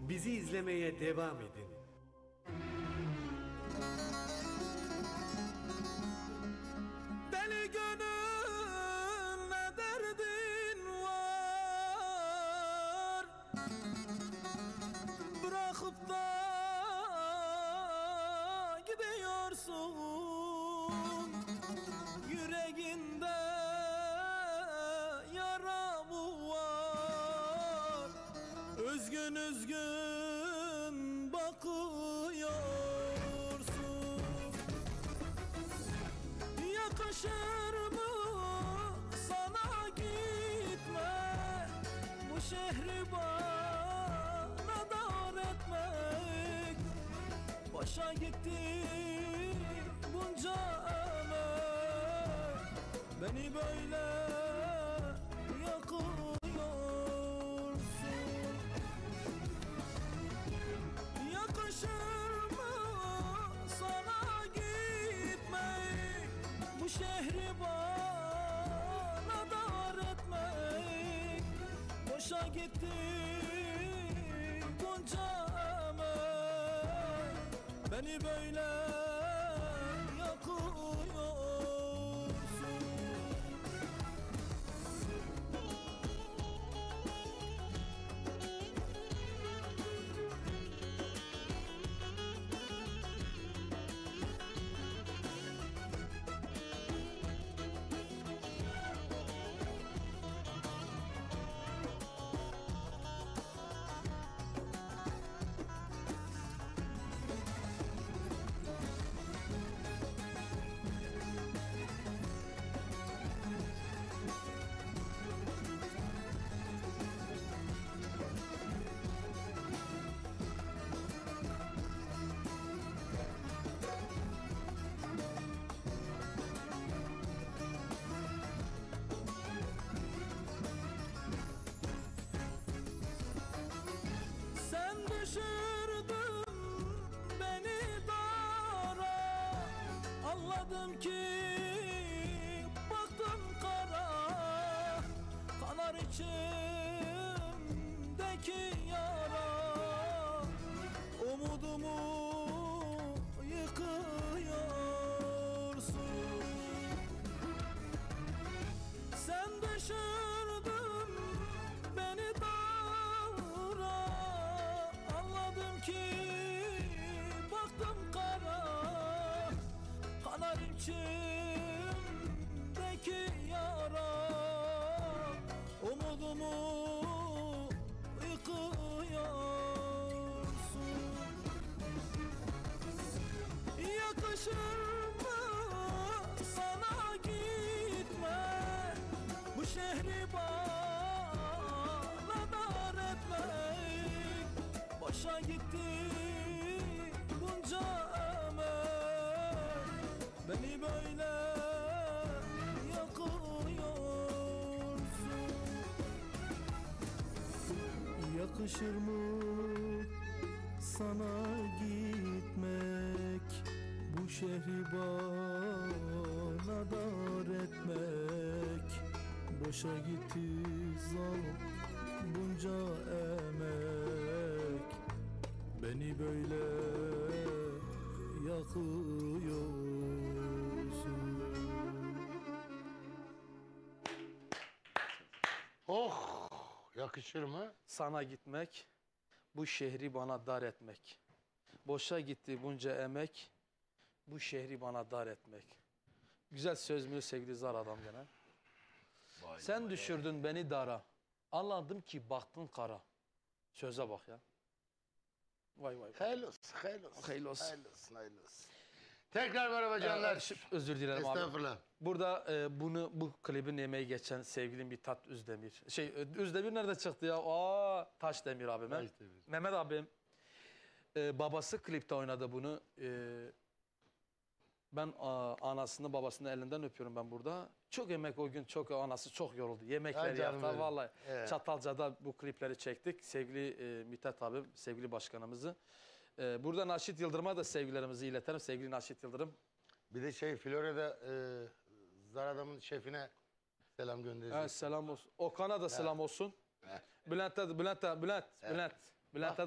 Bizi izlemeye devam edin. Deli gönül ne derdin var? Bırakıp da gidiyorsun. Yüreğinde yara mı var? Üzgün üzgün bakıyorsun. Yakışır mı sana gitme? Bu şehri bana dar etmek. Boşa gitti bunca emek. Beni böyle yakıyorsun. gitti bunca emek, beni böyle yakıyorsun. Sen düşürdün beni dara, anladım ki baktım kara, kanar içimdeki yara, umudumu yıkıyorsun. Sen düşürdün beni dara, anladım ki baktım kara, kanar içimdeki yara, umudumu yıkıyorsun. Yakışır mı sana gitme, bu şehri bana dar etmek, boşa gitti bunca emek, beni böyle yakıyorsun. Yakışır mı sana gitmek, bu şehri bana dar etmek, boşa gitti zalim bunca emek, beni böyle yakıyorsun. Oh, yakışır mı? Sana gitmek, bu şehri bana dar etmek. Boşa gitti bunca emek, bu şehri bana dar etmek. Güzel söz mü sevgili zar adam gene? Sen düşürdün beni dara, anladım ki baktın kara. Söze bak ya. Vay vay. Hayırlı olsun, hayırlı olsun. Hayırlı olsun. Hayırlı olsun, hayırlı olsun. Tekrar merhaba canlar. Özür dilerim abi. Estağfurullah. Burada bu klibin emeği geçen sevgili Mithat Özdemir. Özdemir nerede çıktı ya? Taşdemir abim. Taşdemir. Mehmet abim. Babası klipte oynadı bunu. Ben anasını babasının elinden öpüyorum ben burada. Çok emek o gün, çok anası çok yoruldu. Yemekler yaptı vallahi. Evet. Çatalca'da bu klipleri çektik. Sevgili Mithat abim, sevgili başkanımızı. Burada Naşit Yıldırım'a da sevgilerimizi iletelim. Sevgili Naşit Yıldırım. Bir de Florya'da zar adamın şefine selam göndereceğiz. Evet, selam olsun. Okan'a da selam olsun. Bülent'e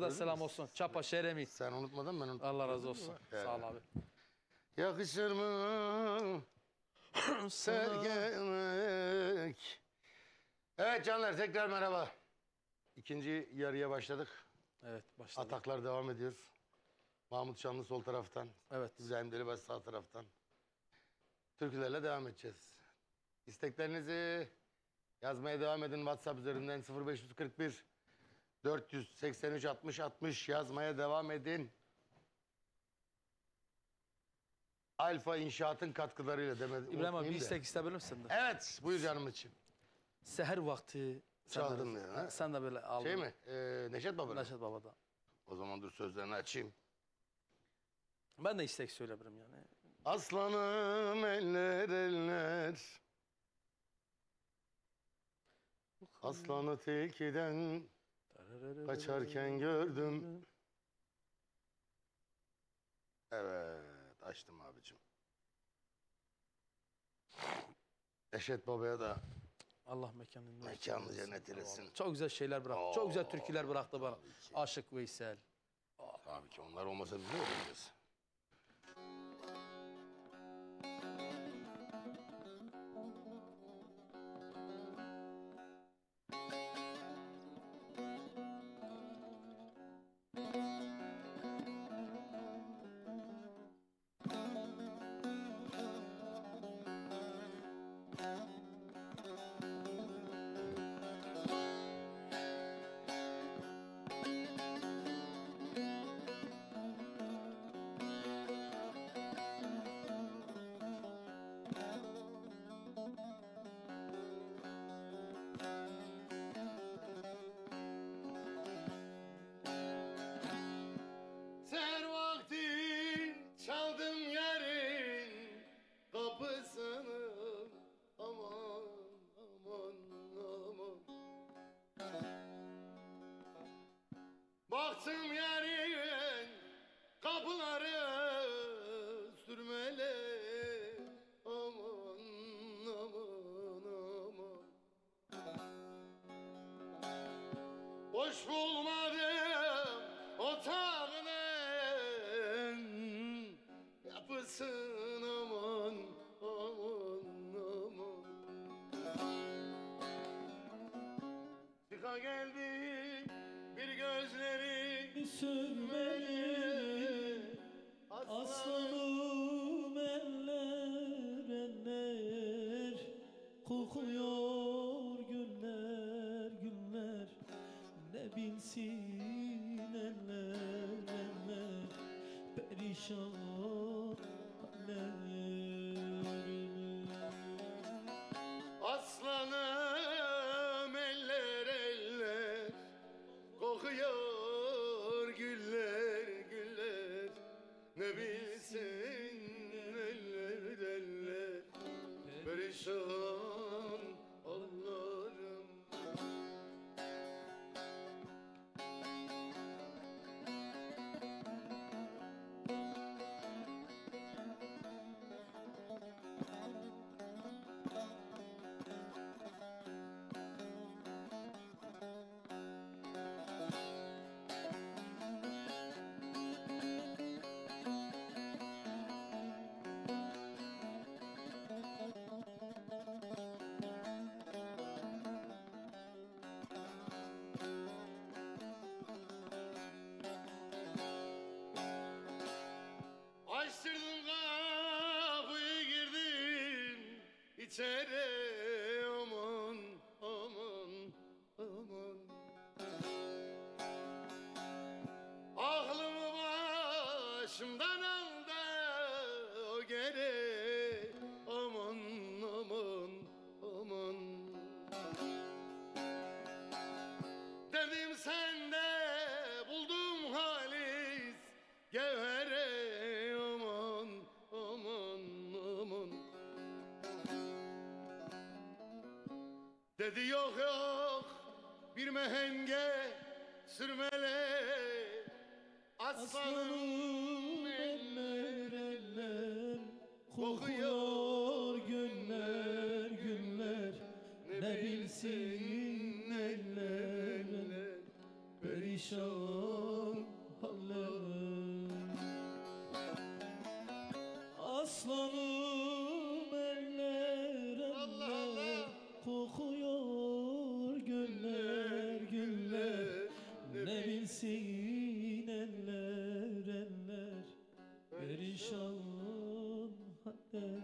de selam olsun. Çapa Şeremi. Sen unutmadın mı? Ben unutmadım. Allah razı olsun. Sağ ol abi. Yakışır mı sevmek? Evet canlar, tekrar merhaba. İkinci yarıya başladık. Evet, başladık. Ataklar devam ediyor. Mahmut Şanlı sol taraftan. Evet. İbrahim Delibaş sağ taraftan. Türkülerle devam edeceğiz. İsteklerinizi yazmaya devam edin. WhatsApp üzerinden 0541 483 60 60 yazmaya devam edin. Alfa İnşaat'ın katkılarıyla demedim. İbrahim abi bir istek isteyebilir misin? Evet, buyur canım için. Seher vakti. Çaldın ya. Ha? Sen de böyle aldın. Şey mi? Neşet Baba'da. Neşet Baba'da. O zaman dur sözlerini açayım. Ben de istek söyleyebilirim yani. Aslanım eller eller. Aslanı tilkiden kaçarken gördüm. Evet, açtım abicim. Neşet Baba'ya da Allah mekanını Mekanı cennet eylesin. Çok güzel şeyler bıraktı. Çok güzel türküler bıraktı bana. Aşık Veysel. Tabii ki onlar olmasa biz ne yapacağız? Seher vakti çaldım yerin kapısını, aman aman aman. Baktım yerin kapıları sürmeli, aman aman aman. Boş bulmadım otağının yapısın, aman aman aman. Çıka geldi bir gözleri sürmeli, aslanım eller eller, kokuyor güller güller, ne bilsin eller eller, perişan aslanım eller eller, kokuyor güller güller, ne bilsin eller eller, perişan Allah'ım. Açtırdım kapıyı, girdim içeri, aman aman aman. Aklımı başımdan aldı o geri, aman aman aman. Dedim sende buldum halis gevhere, aman aman aman. Dedi yok yok bir mehenge sürmeli, aslanım eller eller, kokuyor güller güller, ne bilsin eller eller, perişan haller. aslanım eller eller, kokuyor güller güller, ne bilsin eller eller, perişan haller.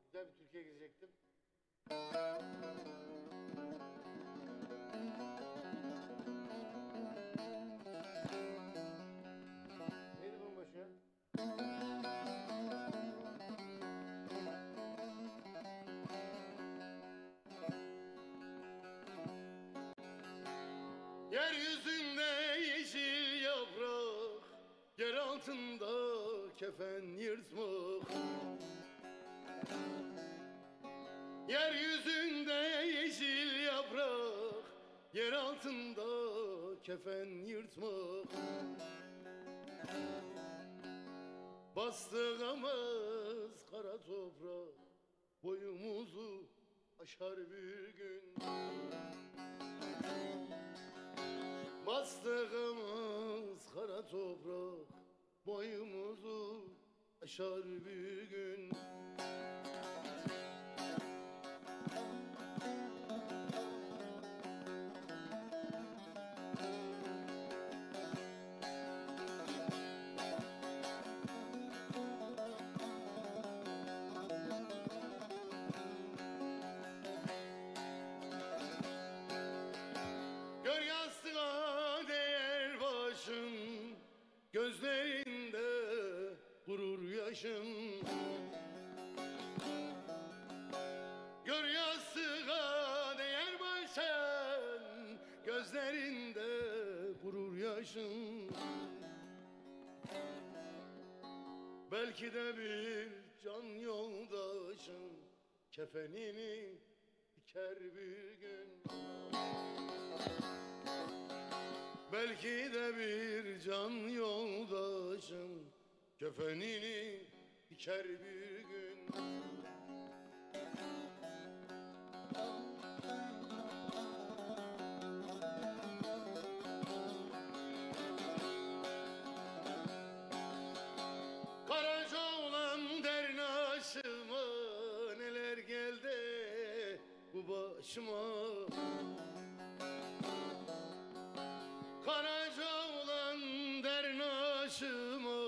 Güzel bir Türkiye girecektim. Neydi bunun başı ya? Yeryüzünde yeşil yaprak, yer altında kefen yırtmak. Yeryüzünde yeşil yaprak, yer altında kefen yırtmak. Bastığımız kara toprak boyumuzu aşar bir gün. Bastığımız kara toprak boyumuzu aşar bir gün. Gör yastığa değer başın, gözlerinde gurur yaşın. Gör yastığa değer başın, gözlerinde gurur yaşın. Belki de bir can yoldaşın kefenini diker bir gün. Belki de bir can yoldaşın kefenini diker bir gün. Karaca olan dernaşıma neler geldi bu başıma. Karaca olan dernaşıma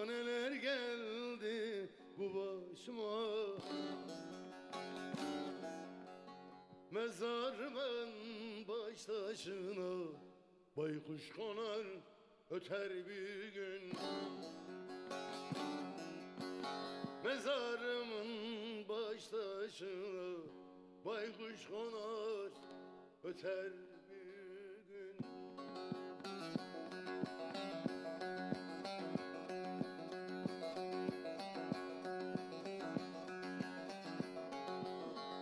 neler geldi bu başıma. Mezarımın baş taşına baykuş konar öter bir gün. Mezarımın baş taşına baykuş konar öter bir gün.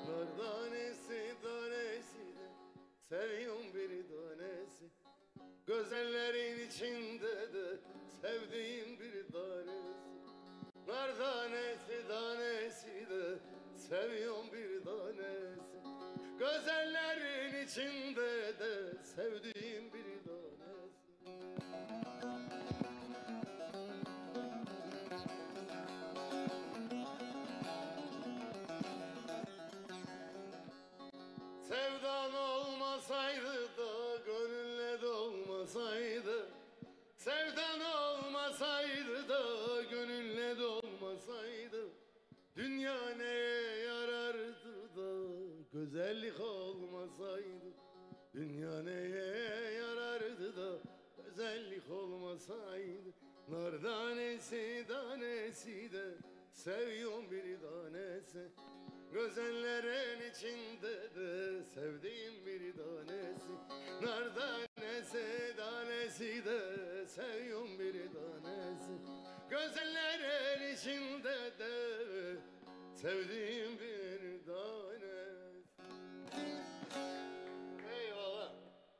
Nar tanesi tanesi de seviyorum bir tanesi. Güzellerin içinde de sevdiğim bir tanesi. Nar tanesi tanesi de seviyorum bir tanesi. Güzellerin içinde de sevdiğim bir tanesi. Sevdan olmasaydı da gönülle dolmasaydı. Sevdan olmasaydı da gönülle dolmasaydı. Dünya neye yarardı da güzellik olmasaydı. Dünya neye yarardı da güzellik olmasaydı. Nar tanesi tanesi de seviyorum bir tanesi. Güzellerin içinde de sevdiğim bir tanesi. Nar tanesi tanesi de seviyorum bir tanesi. Güzellerin içinde de sevdiğim bir tanesi. Eyvallah.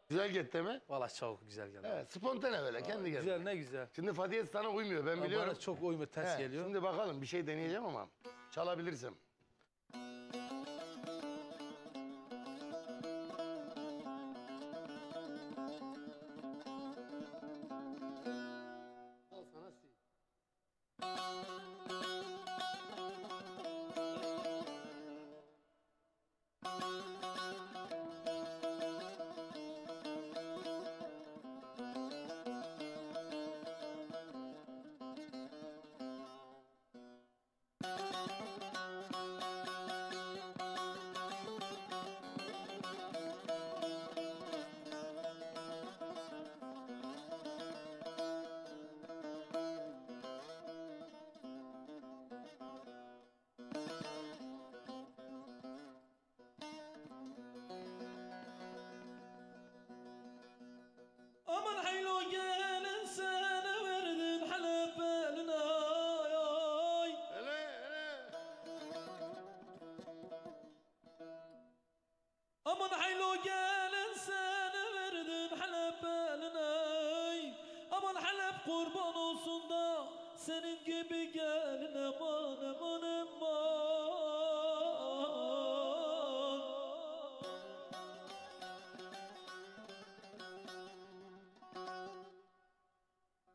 Güzel gitti mi? Valla çok güzel geldi. Evet, spontane böyle kendi geldi. Güzel, ne güzel. Şimdi Fatih'e sana uymuyor ben Ama biliyorum. bana çok uymuyor, ters geliyor. Şimdi bakalım bir şey deneyeceğim ama çalabilirsem. Al sana si.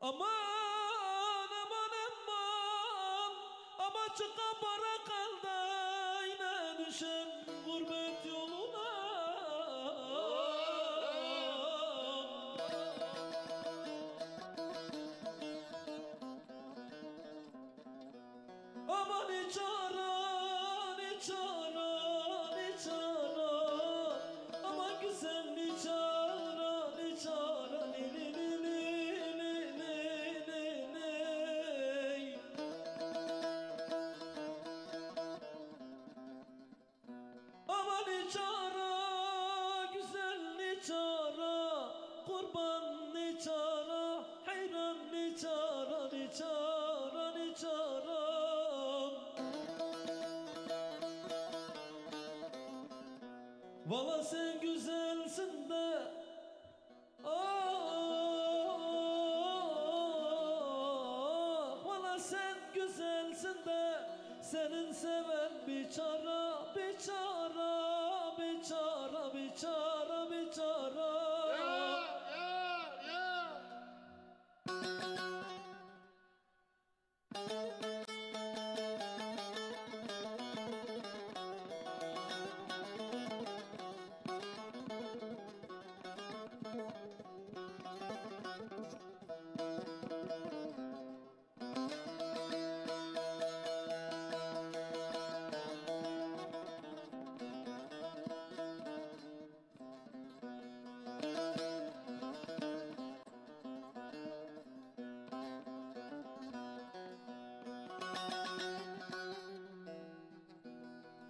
Aman aman aman, ama çıka para kaldı yine düşen gurbet yoluna. Aman içara, içara, içara, aman güzel içara, içara, li li li li li li li li. Aman içara, güzel içara, kurban içara, hayran içara, içara, içara. Valla sen güzelsin de, valla sen güzelsin de, senin seven biçara, biçara, biçara, biçara, biçara.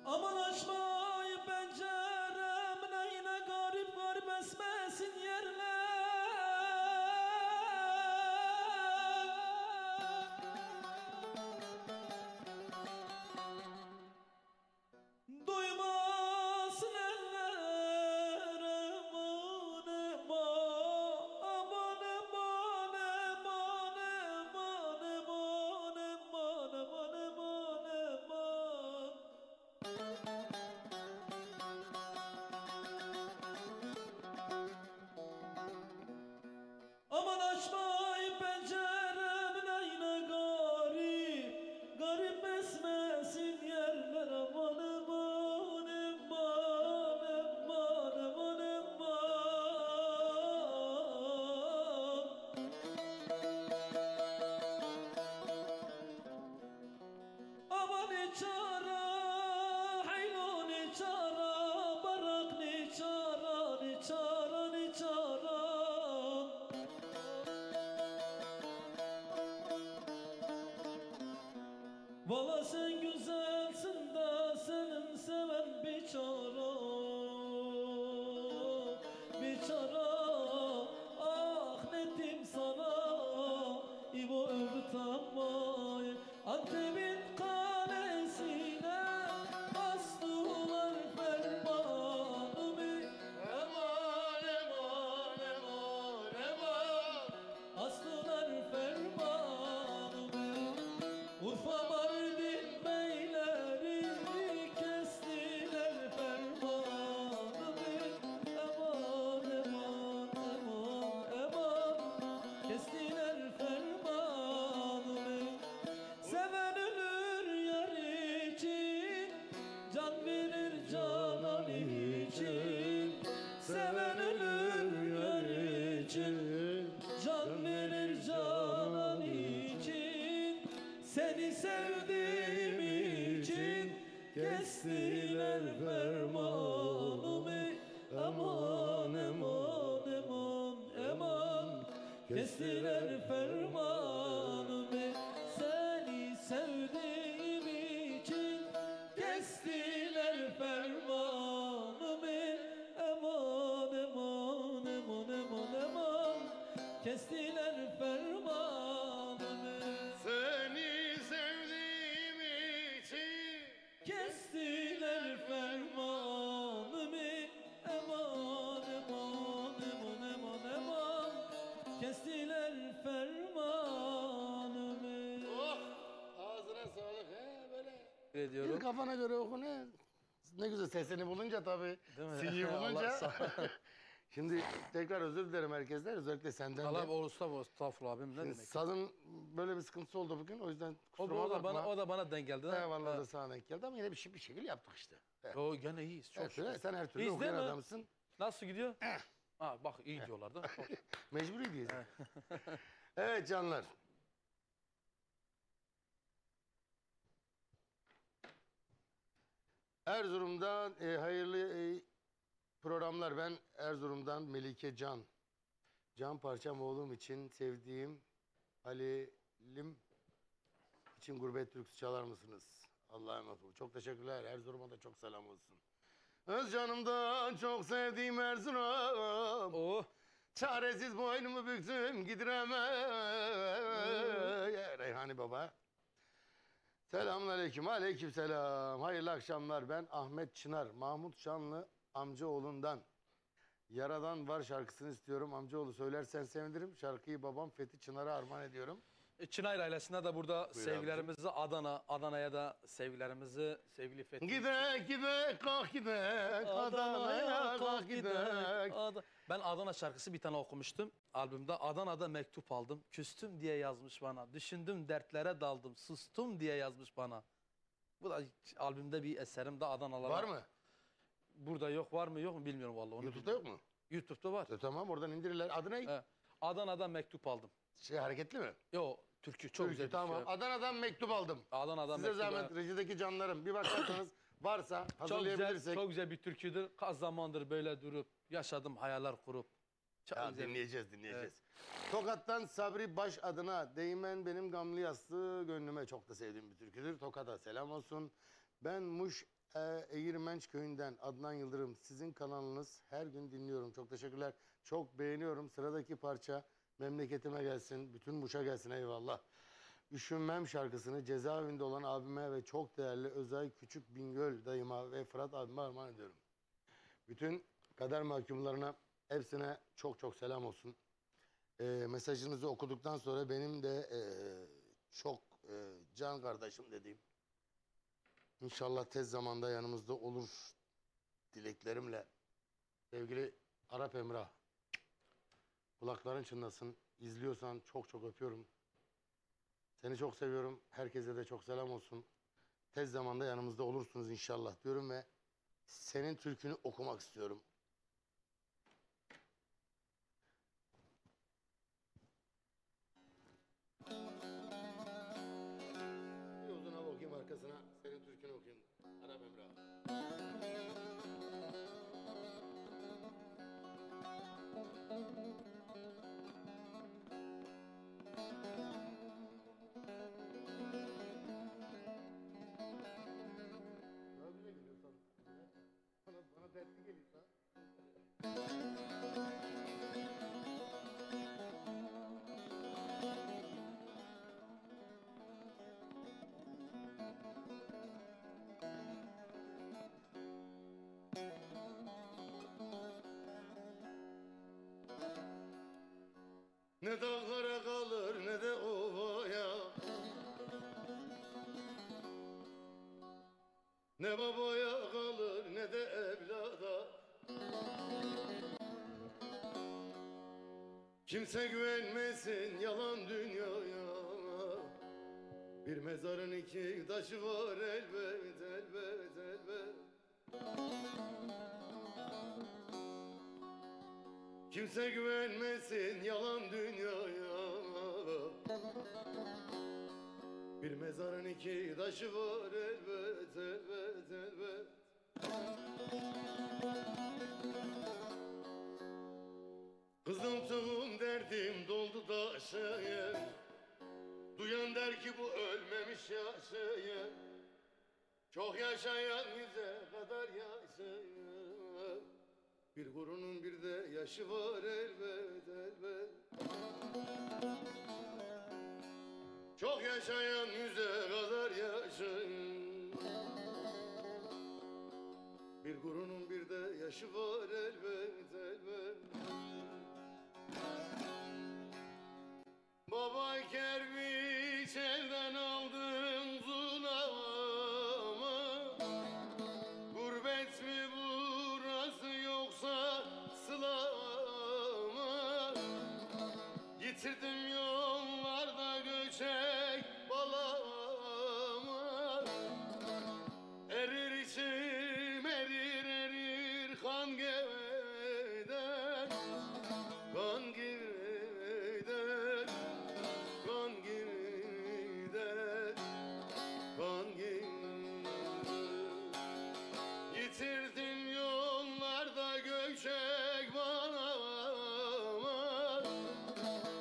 Aman açmayı penceremle, yine garip garip esmesin yerler. Duymasın eller, aman aman, aman aman, aman aman, aman aman, aman aman, aman. Aman açmayı penceremle, yine garip garip esmesin yerler. Aman aman aman, aman aman, aman. Aman içara, haylon içara, barak içara, içara, içara. Valla sen güzelsin de, senin seven biçara, biçara. Ah ne diyeyim sana, İbo öldü tamam. Antep'in kalesine bastılar fermanımı. Eman eman eman eman, astılar fermanımı. Urfa Mardin beyleri kestiler fermanımı. Eman eman eman eman, kestiler fermanımı. Seven ölür yar için, can verir canan için. Seven ölür yar için, can verir canan için. Seni sevdiğim için kestiler fermanımı. Aman aman aman aman, kestiler fermanımı. Seni sevdiğim için kestiler fermanımı. Aman aman aman aman aman, kestiler fermanımı. Seni sevdiğim için kestiler fermanımı. Aman aman aman aman aman, kestiler fermanımı. Oh, ağzına sağlık he böyle. Ediyorum. Bir kafana göre oku ne. Ne güzel sesini bulunca tabii. Değil mi? Si'yi Allah bulunca. sağ- Şimdi tekrar özür dilerim herkesten, özellikle senden de. Allah estağfurullah abim, ne Şimdi demek. sazın böyle bir sıkıntısı oldu bugün, o yüzden O kusura da bakma. o da bana denk geldi. Eyvallah Ha. da sana denk geldi ama yine bir şekilde yaptık işte. Evet. O gene iyiyiz. Çok Evet, öyle. Sen her türlü İyiyiz değil okuyan mi? adamsın. Nasıl gidiyor? Ha bak iyi diyorlar da. Mecburi değiliz. Evet canlar. Erzurum'dan hayırlı programlar. Ben Erzurum'dan Melike Can. Can parçam oğlum için sevdiğim Halil'im için gurbet türküsü çalar mısınız? Allah'a emanet olun. Çok teşekkürler. Erzurum'a da çok selam olsun. Öz canımdan çok sevdiğim Erzurum. Oh. Çaresiz boynumu büktüm gidiremem. Reyhani Baba. Selamünaleyküm. Aleykümselam. Hayırlı akşamlar. Ben Ahmet Çınar. Mahmut Şanlı amcaoğlundan. Yaradan Var şarkısını istiyorum. Amcaoğlu söylersen sevinirim. Şarkıyı babam Fethi Çınar'a armağan ediyorum. Çınayır ailesine de burada Buyur sevgilerimizi Adana'ya da sevgilerimizi sevgili Fethi. Gidek kalk gidek Adana'ya kalk gidek. Ben Adana şarkısı bir tane okumuştum albümde. Adana'da mektup aldım. Küstüm diye yazmış bana. Düşündüm dertlere daldım. Sustum diye yazmış bana. Bu da albümde bir eserim de Adanalara. Var mı? Burada yok, var mı yok mu bilmiyorum vallahi. Onu YouTube'da yok mu? YouTube'da var. Tamam, oradan indirirler. Adı ne? Evet. Adana'dan mektup aldım. Hareketli mi? Yok, türkü çok güzel. Tamam. Türkü. Adana'dan mektup aldım. Adana'dan Size mektup. zahmet rejideki canlarım. Bir bakarsanız varsa Çok güzel, hazırlayabilirsek. çok güzel bir türküdür. Kaç zamandır böyle durup yaşadım hayaller kurup. Çok Ya, güzel. dinleyeceğiz. Tokat'tan Sabri Baş adına değmen benim gamlı yastığı gönlüme, çok da sevdiğim bir türküdür. Tokat'a selam olsun. Ben Muş Eğirmenç köyünden Adnan Yıldırım. Sizin kanalınız her gün dinliyorum. Çok teşekkürler. Çok beğeniyorum. Sıradaki parça memleketime gelsin. Bütün Muş'a gelsin, eyvallah. Üşünmem şarkısını cezaevinde olan abime ve çok değerli Özay Küçük Bingöl dayıma ve Fırat abime armağan ediyorum. Bütün kader mahkumlarına hepsine çok çok selam olsun. Mesajınızı okuduktan sonra benim de çok can kardeşim dediğim, İnşallah tez zamanda yanımızda olur dileklerimle. Sevgili Arap Emrah, kulakların çınlasın. İzliyorsan çok çok öpüyorum. Seni çok seviyorum. Herkese de çok selam olsun. Tez zamanda yanımızda olursunuz inşallah diyorum ve senin türkünü okumak istiyorum. Bir uzun hava okuyayım arkasına. Senin türkünü okuyayım. Arap Emrah. Bana dertli geliyor ha. Ne dağlara kalır ne de ovaya, ne babaya kalır ne de evlada. Kimse güvenmesin yalan dünyaya, bir mezarın iki taşı var elbet elbet elbet. Kimse güvenmesin yalan dünyaya, bir mezarın iki taşı var elbet elbet elbet. Kızıltığım derdim doldu taşıyım, duyan der ki bu ölmemiş yaşayım. Çok yaşayan yüze kadar yaşayım, bir kurunun bir de yaşı var elbet elbet. Çok yaşayan yüze kadar yaşayın, bir kurunun bir de yaşı var elbet elbet. Baba kerpiç elden aldın zulama, gurbet mi burası yoksa sıla Yitirdim yollarda göçek balamı. Erir içim erir erir kan geveden. Kan geveden. Kan geveden. Kan geveden. Yitirdim yollarda göçek balamı.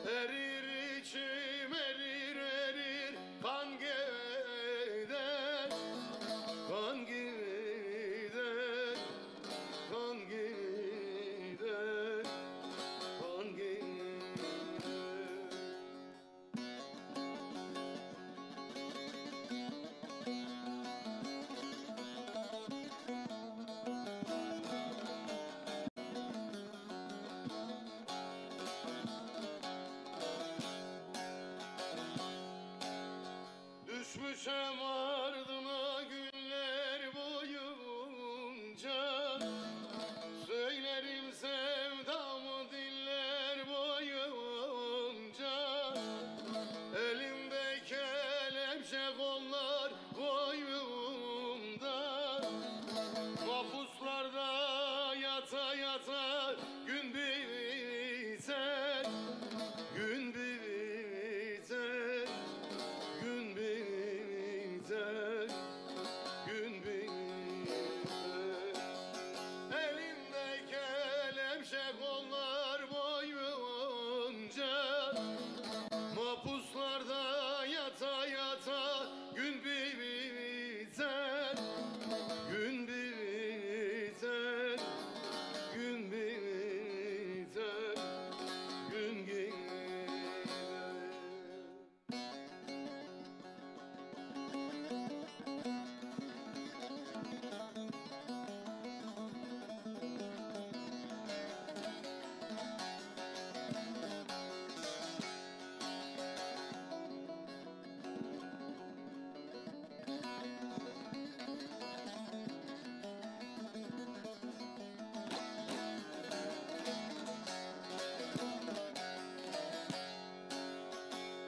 Erir içim erir erir kan geveden. Kan geveden. Kan geveden. Kan geveden. Düşmüşem ardına günler boyunca. Söylerim sevdamı diller boyunca. Elimde kelepçe kollar boynumda. Mahpuslarda yata yata gün biter. Gün biter. Gün biter. Gün biter. Elimde kelepçe kollar boyunca. Mahpuslarda yata yata gün biter. Gün biter. Gün biter. Gün gider.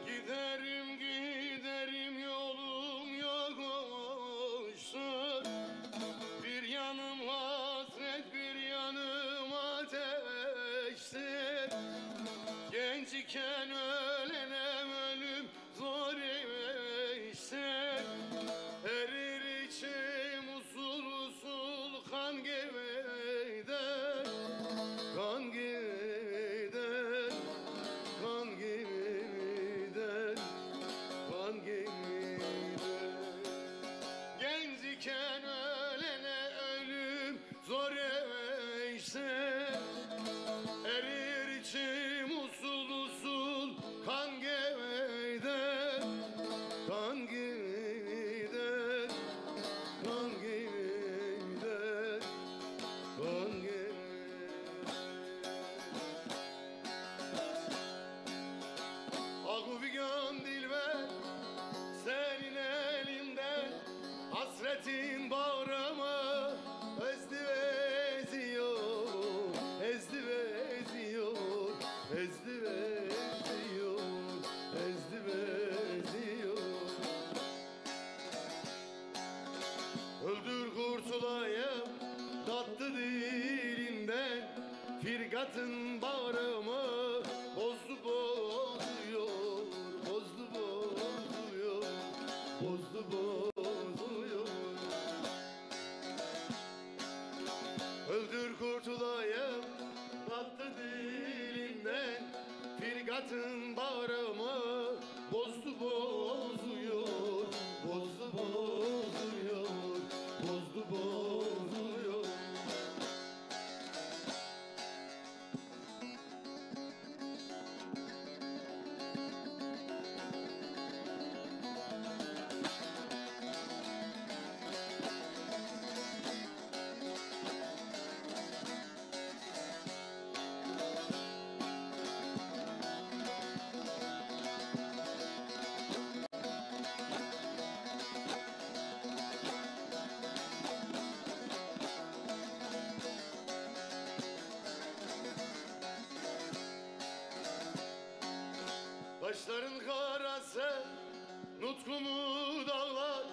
Giderim giderim yolum yokuştur. Bir yanım hasret bir yanım ateştir. Genç iken ölene ölüm zor iştir. Erir içim usul usul kan geveden. Kan geveden. Kan geveden. Kan geveden. Genç iken ölene ölüm zor iştir. Erir içim usul usul kan geveden. Kan geveden. Kan geveden. Kan geveden. Ahu figan dilber senin elinden. Hasretin bağrıma ezdi ve eziyor. Ezdi ve eziyor. Ezdi ve eziyor. Ezdi ve eziyor. Öldür kurtulayım tatlı dilinden. Firgatın bağrımı bozdu bozuyor. Bozdu bozuyor. Bozdu bozuyor. Öldür kurtulayım tatlı dilinden. Firgatın bağrımı bozdu bozuyor. Bozdu bozuyor. Bozdu bozuyor. Kaşların karası nutkumu dağlar,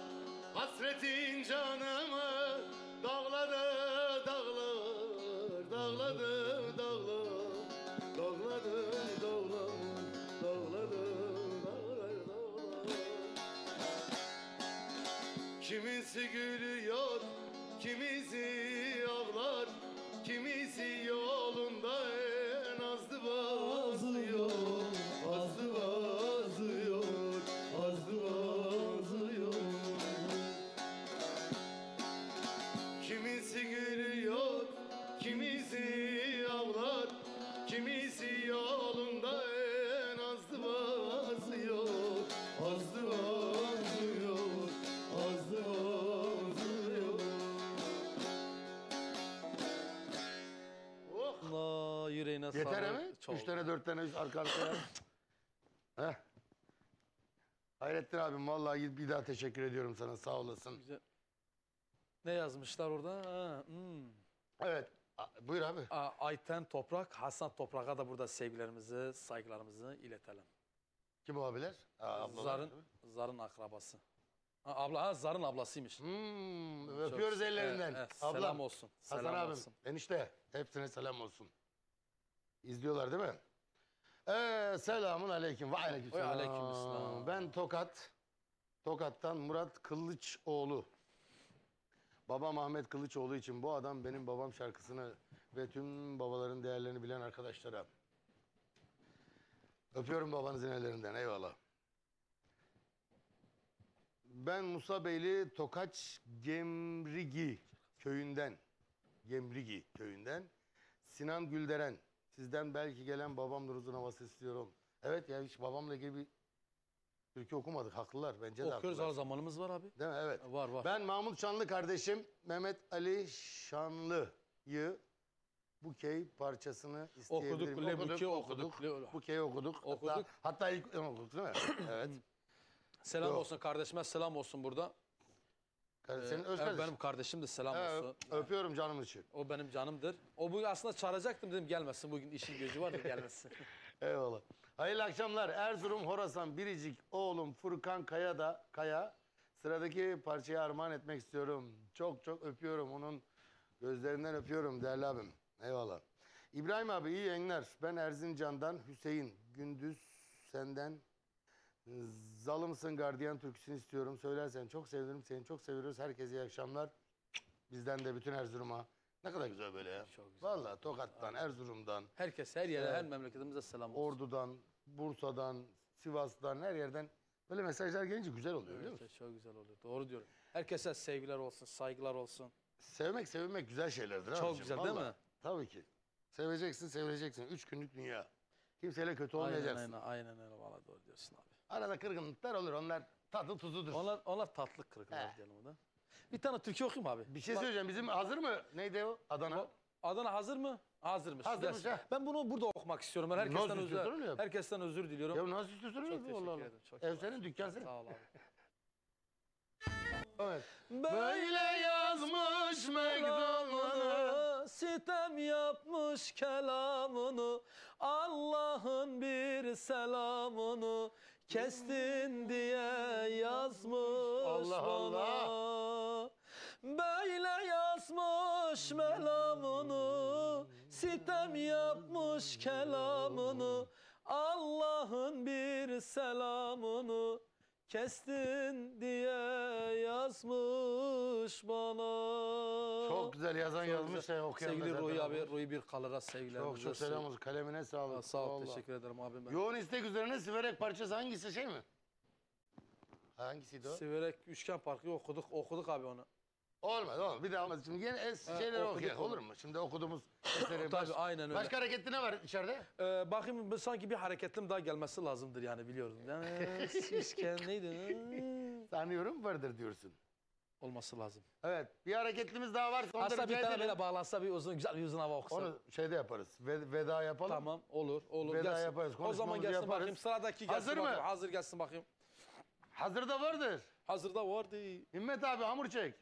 hasretin canımı dağladı dağlar, dağladı dağlar, dağladı dağlar, dağladı dağlar, dağlar. Kimisi gülüyor, kimisi ağlar, kimisi yolunda en azdı bazıyor, azdı bazıyor, azdı bazıyor. Kimisi gülüyor, kimisi ağlar, kimisi yolunda en azdı bazıyor, azdı bazıyor, azdı bazıyor. Allah yüreğine sağlık. Yeter mi? Çok. 3 tane 4 tane arka arkaya. Heh. Hayrettin abim vallahi bir daha teşekkür ediyorum sana, sağ olasın. Güzel. Ne yazmışlar orada? Ha, Evet. Buyur abi. Ayten Toprak, Hasan Toprak'a da burada sevgilerimizi, saygılarımızı iletelim. Kim o abiler? Ablalar. Zar'ın akrabası. Zar'ın ablasıymış. Öpüyoruz ellerinden. Selam Ablam. olsun. Hasan Selam abim, olsun. enişte hepsine selam olsun. İzliyorlar değil mi? Selamun aleyküm. Ve aleykümselam. aleykümselam. Ben Tokat'tan Murat Kılıçoğlu. Babam Ahmet Kılıçoğlu için bu adam benim babam şarkısını ve tüm babaların değerlerini bilen arkadaşlara. Öpüyorum babanızın ellerinden. Eyvallah. Ben Musa Beyli Tokaç Gemrigi köyünden. Sinan Gülderen. Sizden belki gelen babamdır uzun havası istiyorum. Evet ya, hiç babamla ilgili bir türkü okumadık. Haklılar. Bence de Okuyoruz, haklılar. zamanımız var abi. Değil mi? Evet. Var. Ben Mahmut Şanlı kardeşim Mehmet Ali Şanlı'yı Bukey parçasını isteyebilirim. Okuduk. Bukeyi okuduk. Hatta ilk okuduk değil mi? Evet. Selam olsun kardeşime, selam olsun burada. Senin öz kardeşin. Benim kardeşim de selam olsun. Öpüyorum canım için. O benim canımdır. O bugün aslında çağıracaktım, dedim gelmesin. Bugün işin gücü var da gelmesin. Eyvallah. Hayırlı akşamlar. Erzurum, Horasan, Biricik, oğlum Furkan Kaya. Sıradaki parçayı armağan etmek istiyorum. Çok öpüyorum. Onun gözlerinden öpüyorum değerli abim. Eyvallah. İbrahim abi iyi yayınlar. Ben Erzincan'dan Hüseyin. Gündüz senden Zalımsın Gardiyan türküsünü istiyorum. Söylersen çok sevinirim. Seni çok seviyoruz. Herkese iyi akşamlar. Bizden de bütün Erzurum'a. Ne kadar güzel böyle ya. Çok güzel. Vallahi Tokat'tan, Erzurum'dan. Herkes her yere, her memleketimize selam olsun. Ordu'dan, Bursa'dan, Sivas'tan her yerden böyle mesajlar gelince güzel oluyor biliyor musun? Çok güzel oluyor. Doğru diyorum. Herkese sevgiler olsun, saygılar olsun. Sevilmek güzel şeylerdir. Çok abicim, güzel vallahi. değil mi? Tabii ki. Sevileceksin. 3 günlük dünya. Kimseyle kötü olmayacaksın. Aynen öyle. Vallahi doğru diyorsun abi. Arada kırgınlıklar olur. Onlar tadı tuzudur. Onlar tatlı kırıklar diyelim ona. Bir tane türkü okuyayım abi. Bir şey söyleyeceğim. Bizim hazır mı? Neydi o? Adana. Adana hazır mı? Hazırmış. Hazırmış ha. Ben bunu burada okumak istiyorum. Ben herkesten özür diliyorum. Ya nasıl istiyorsun? Çok teşekkür ederim. Ev senin, dükkan senin. Sağ ol abi. Evet. Böyle yazmış mektubunu, sitem yapmış kelamını, Allah'ın bir selamını kestin diye yazmış Allah bana. Allah. Böyle yazmış melamını, sitem yapmış kelamını, Allah'ın bir selamını kestin diye yazmış bana. Çok güzel yazan yazmış ya, okuyan da Sevgili zaten Ruhi abi, okumuş. Ruhi bir kalır'a sevgilerimizi. Çok selam olsun. Kalemine sağlık. Sağ ol, Vallahi. teşekkür ederim abim ben. Yoğun istek üzerine Siverek parçası hangisi, şey mi? Hangisiydi o? Siverek Üçgen Parkı okuduk abi onu. Olmaz. Bir daha olmaz. Şimdi yine şeyleri okuyalım. Olur mu? Şimdi okuduğumuz eseri. Tabii aynen öyle. Başka hareketli ne var içeride? Bakayım sanki bir hareketlim daha gelmesi lazımdır yani biliyorum. Üçgen neydi? Sanıyorum vardır diyorsun. Olması lazım. Evet. Bir hareketlimiz daha var. Aslında bir tane böyle bağlansa bir uzun güzel bir uzun hava okusa. Onu şeyde yaparız. Veda yapalım. Tamam olur. Veda gelsin. yaparız. O zaman gelsin yaparız. bakayım. Sıradaki gelsin Hazır mı? bakayım. Hazır gelsin bakayım. Hazırda vardır. Hazırda vardı. Himmet abi hamur çek.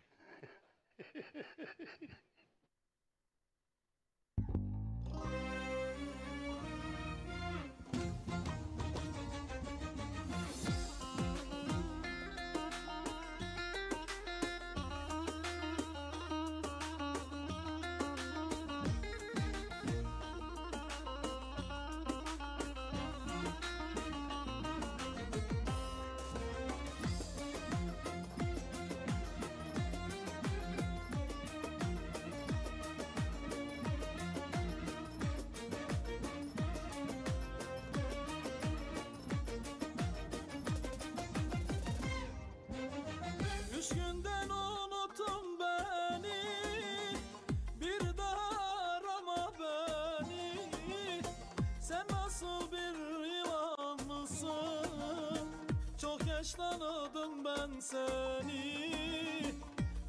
yaşlandım ben seni,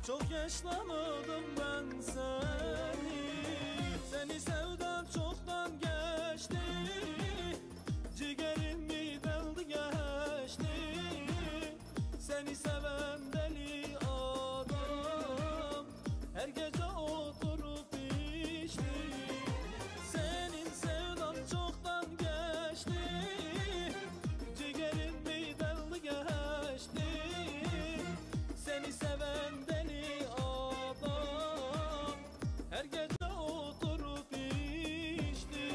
çok yaşlandım ben seni. Seni sevden çoktan geçti, ciğerim mi deldi geçti. Seni seven deli adam her gece oturup içti. Senin sevdan çoktan geçti, ciğerim mi deldi geçti. Seni seven deli adam her gece oturup içti.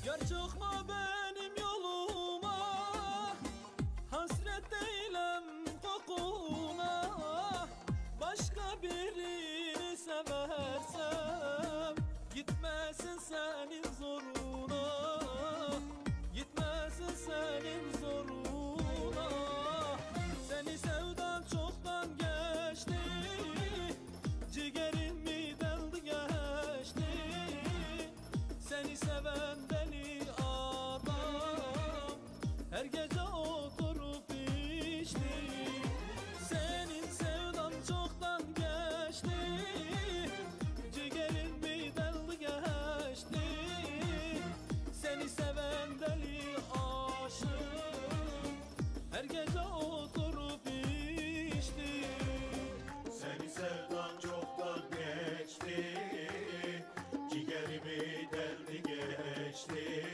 Yar çıkma benim yoluma, hasret değilim kokuna. Başka birini seversem gitmesin senin zoruna, gitmesin senin zoruna. Seni sevdan çoktan geçti, ciğerim mi deldi geçti. Seni seven deli adam her gece oturup içti. Senin sevdan çoktan geçti, ciğerim mi deldi geçti. Seni seven deli aşık her gece oturup içti. Seni sevdan çoktan geçti, ciğerimi deldi geçti.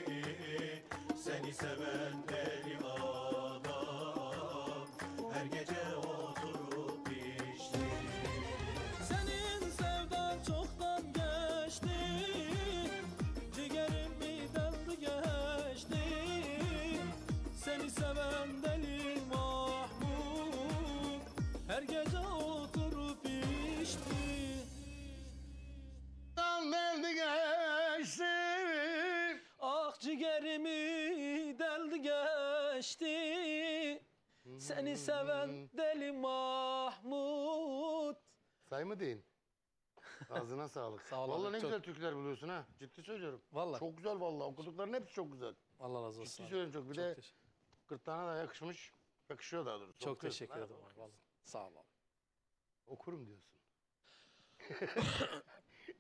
Seni seven deli adam her gece oturup içti. Senin sevdan çoktan geçti, ciğerim mi deldi geçti. Seni seven deli Mahmut her gece oturup içti. Deldi geçti. Ah ciğerimi deldi geçti. Seni seven deli Mahmut. Say mı deyin? Ağzına sağlık. Sağ ol Vallahi abi, ne çok- güzel türküler buluyorsun ha. Ciddi söylüyorum. Vallahi. Çok güzel vallahi. Okudukların hepsi çok güzel. Allah razı olsun. Ciddi abi. söylüyorum çok. Bir Çok de teşekkür- gırtlağına da yakışmış. Yakışıyor daha doğrusu. Çok Okuyorsun. teşekkür Ha, ederim abi. Vallahi. Sağ ol abi. Okurum diyorsun.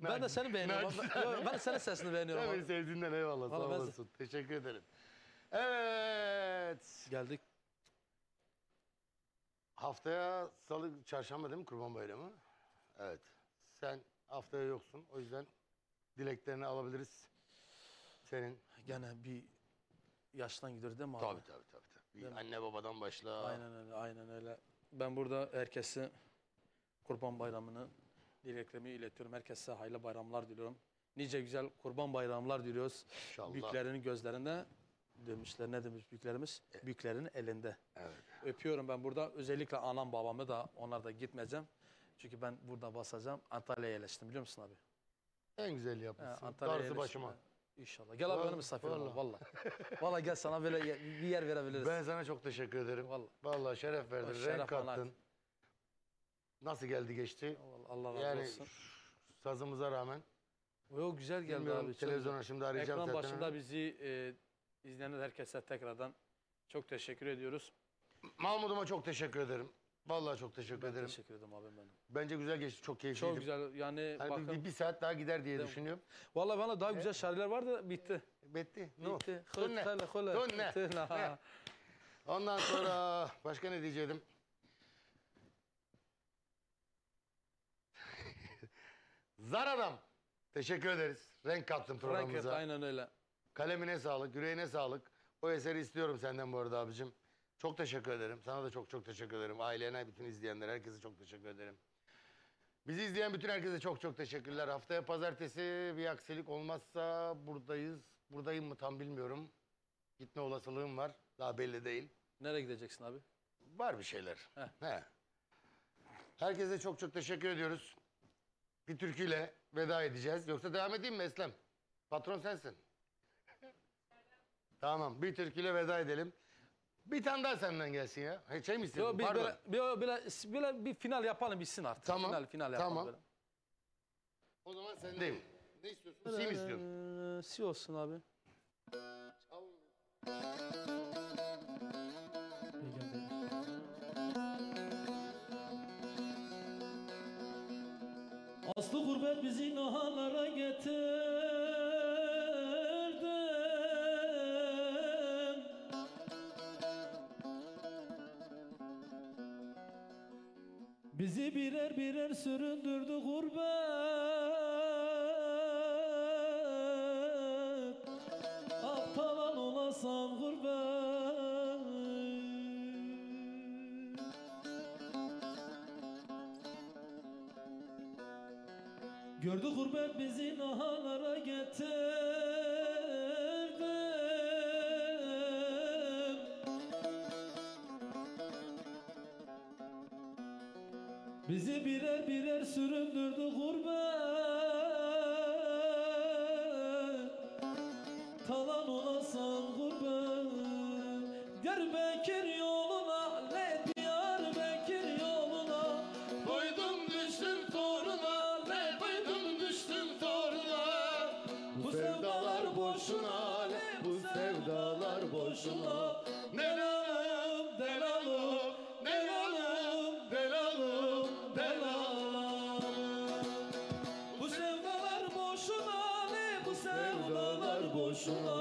Ben de seni beğeniyorum. Ben de senin sesini beğeniyorum Sen abi. beni sevdiğinden eyvallah. Sağ Vallahi ben de- olasın. Teşekkür ederim. Evet. Geldik. Haftaya salı, çarşamba değil mi Kurban Bayramı? Evet. Sen haftaya yoksun. O yüzden dileklerini alabiliriz. Senin. Gene bir yaştan gidiyor değil mi abi? Tabii. Bir Değil mi? anne babadan başla. Aynen öyle. Ben burada herkese Kurban Bayramı'nı dileklerimi iletiyorum. Herkese hayırlı bayramlar diliyorum. Nice güzel Kurban Bayramlar diliyoruz. İnşallah. Büyüklerin gözlerinde demişler. Ne demiş büyüklerimiz? Büyüklerin elinde. Evet. Öpüyorum ben burada. Özellikle anam babamı da, onlar da gitmeyeceğim. Çünkü ben burada basacağım. Antalya'ya yerleştim biliyor musun abi? En güzel yapmışsın. Antalya'ya Darısı yerleştim. başıma. İnşallah. Gel abi Vallahi, benim misafirim ol vallahi. valla. Valla gel sana böyle bir yer verebiliriz. Ben sana çok teşekkür ederim. Vallahi şeref verdin, Şeref renk bana kattın. ait. Nasıl geldi geçti? Allah razı yani, olsun. Sazımıza rağmen. O güzel geldi Bilmiyorum, abi. çok televizyona güzel. şimdi arayacağım Ekran zaten başında ha. bizi izleyen herkese tekrardan çok teşekkür ediyoruz. Mahmud'uma çok teşekkür ederim. Vallahi çok teşekkür ederim. Teşekkür ederim abim benim. Bence güzel geçti, çok keyifliydi. Çok güzel yani Hani bakın. bir saat daha gider diye Değil mi? düşünüyorum. Vallahi bana daha güzel şarkılar vardı bitti. Bitti. Bitti. Tunne. Tunne. Ondan sonra başka ne diyecektim? Zar adam. Teşekkür ederiz. Renk kattın programımıza. Aynen öyle. Kalemine sağlık, yüreğine sağlık. O eseri istiyorum senden bu arada abicim. Çok teşekkür ederim. Sana da çok çok teşekkür ederim. Ailene, bütün izleyenlere, herkese çok teşekkür ederim. Bizi izleyen bütün herkese çok çok teşekkürler. Haftaya pazartesi bir aksilik olmazsa buradayız. Buradayım mı tam bilmiyorum. Gitme olasılığım var. Daha belli değil. Nereye gideceksin abi? Var bir şeyler. He. Herkese çok çok teşekkür ediyoruz. Bir türküyle veda edeceğiz. Yoksa devam edeyim mi Eslem? Patron sensin. Tamam, bir türküyle veda edelim. Bir tane daha senden gelsin ya. Şey mi istedin? Pardon. Böyle bir final yapalım bitsin artık. Tamam. Final yapalım Tamam. böyle. O zaman sendeyim. Ne istiyorsun? Si mi istiyorsun? Si olsun abi. Aslı gurbet bizi nahalara getirdi. Bizi birer birer süründürdü gurbet. Aptalan olasan gurbet. Gördü gurbet bizi nahalara getirdi. Bizi birer birer süründürdü gurbet. Talan olasan gurbet. Diyarbakır yoluna, le Diyarbakır yoluna. Koydum düştüm toruna, le koydum düştüm toruna. Bu sevdalar boşuna, le bu sevdalar boşuna. Delalım, delalım, delalım, delalım, delalım. Bu sevdalar boşuna, le bu sevdalar boşuna.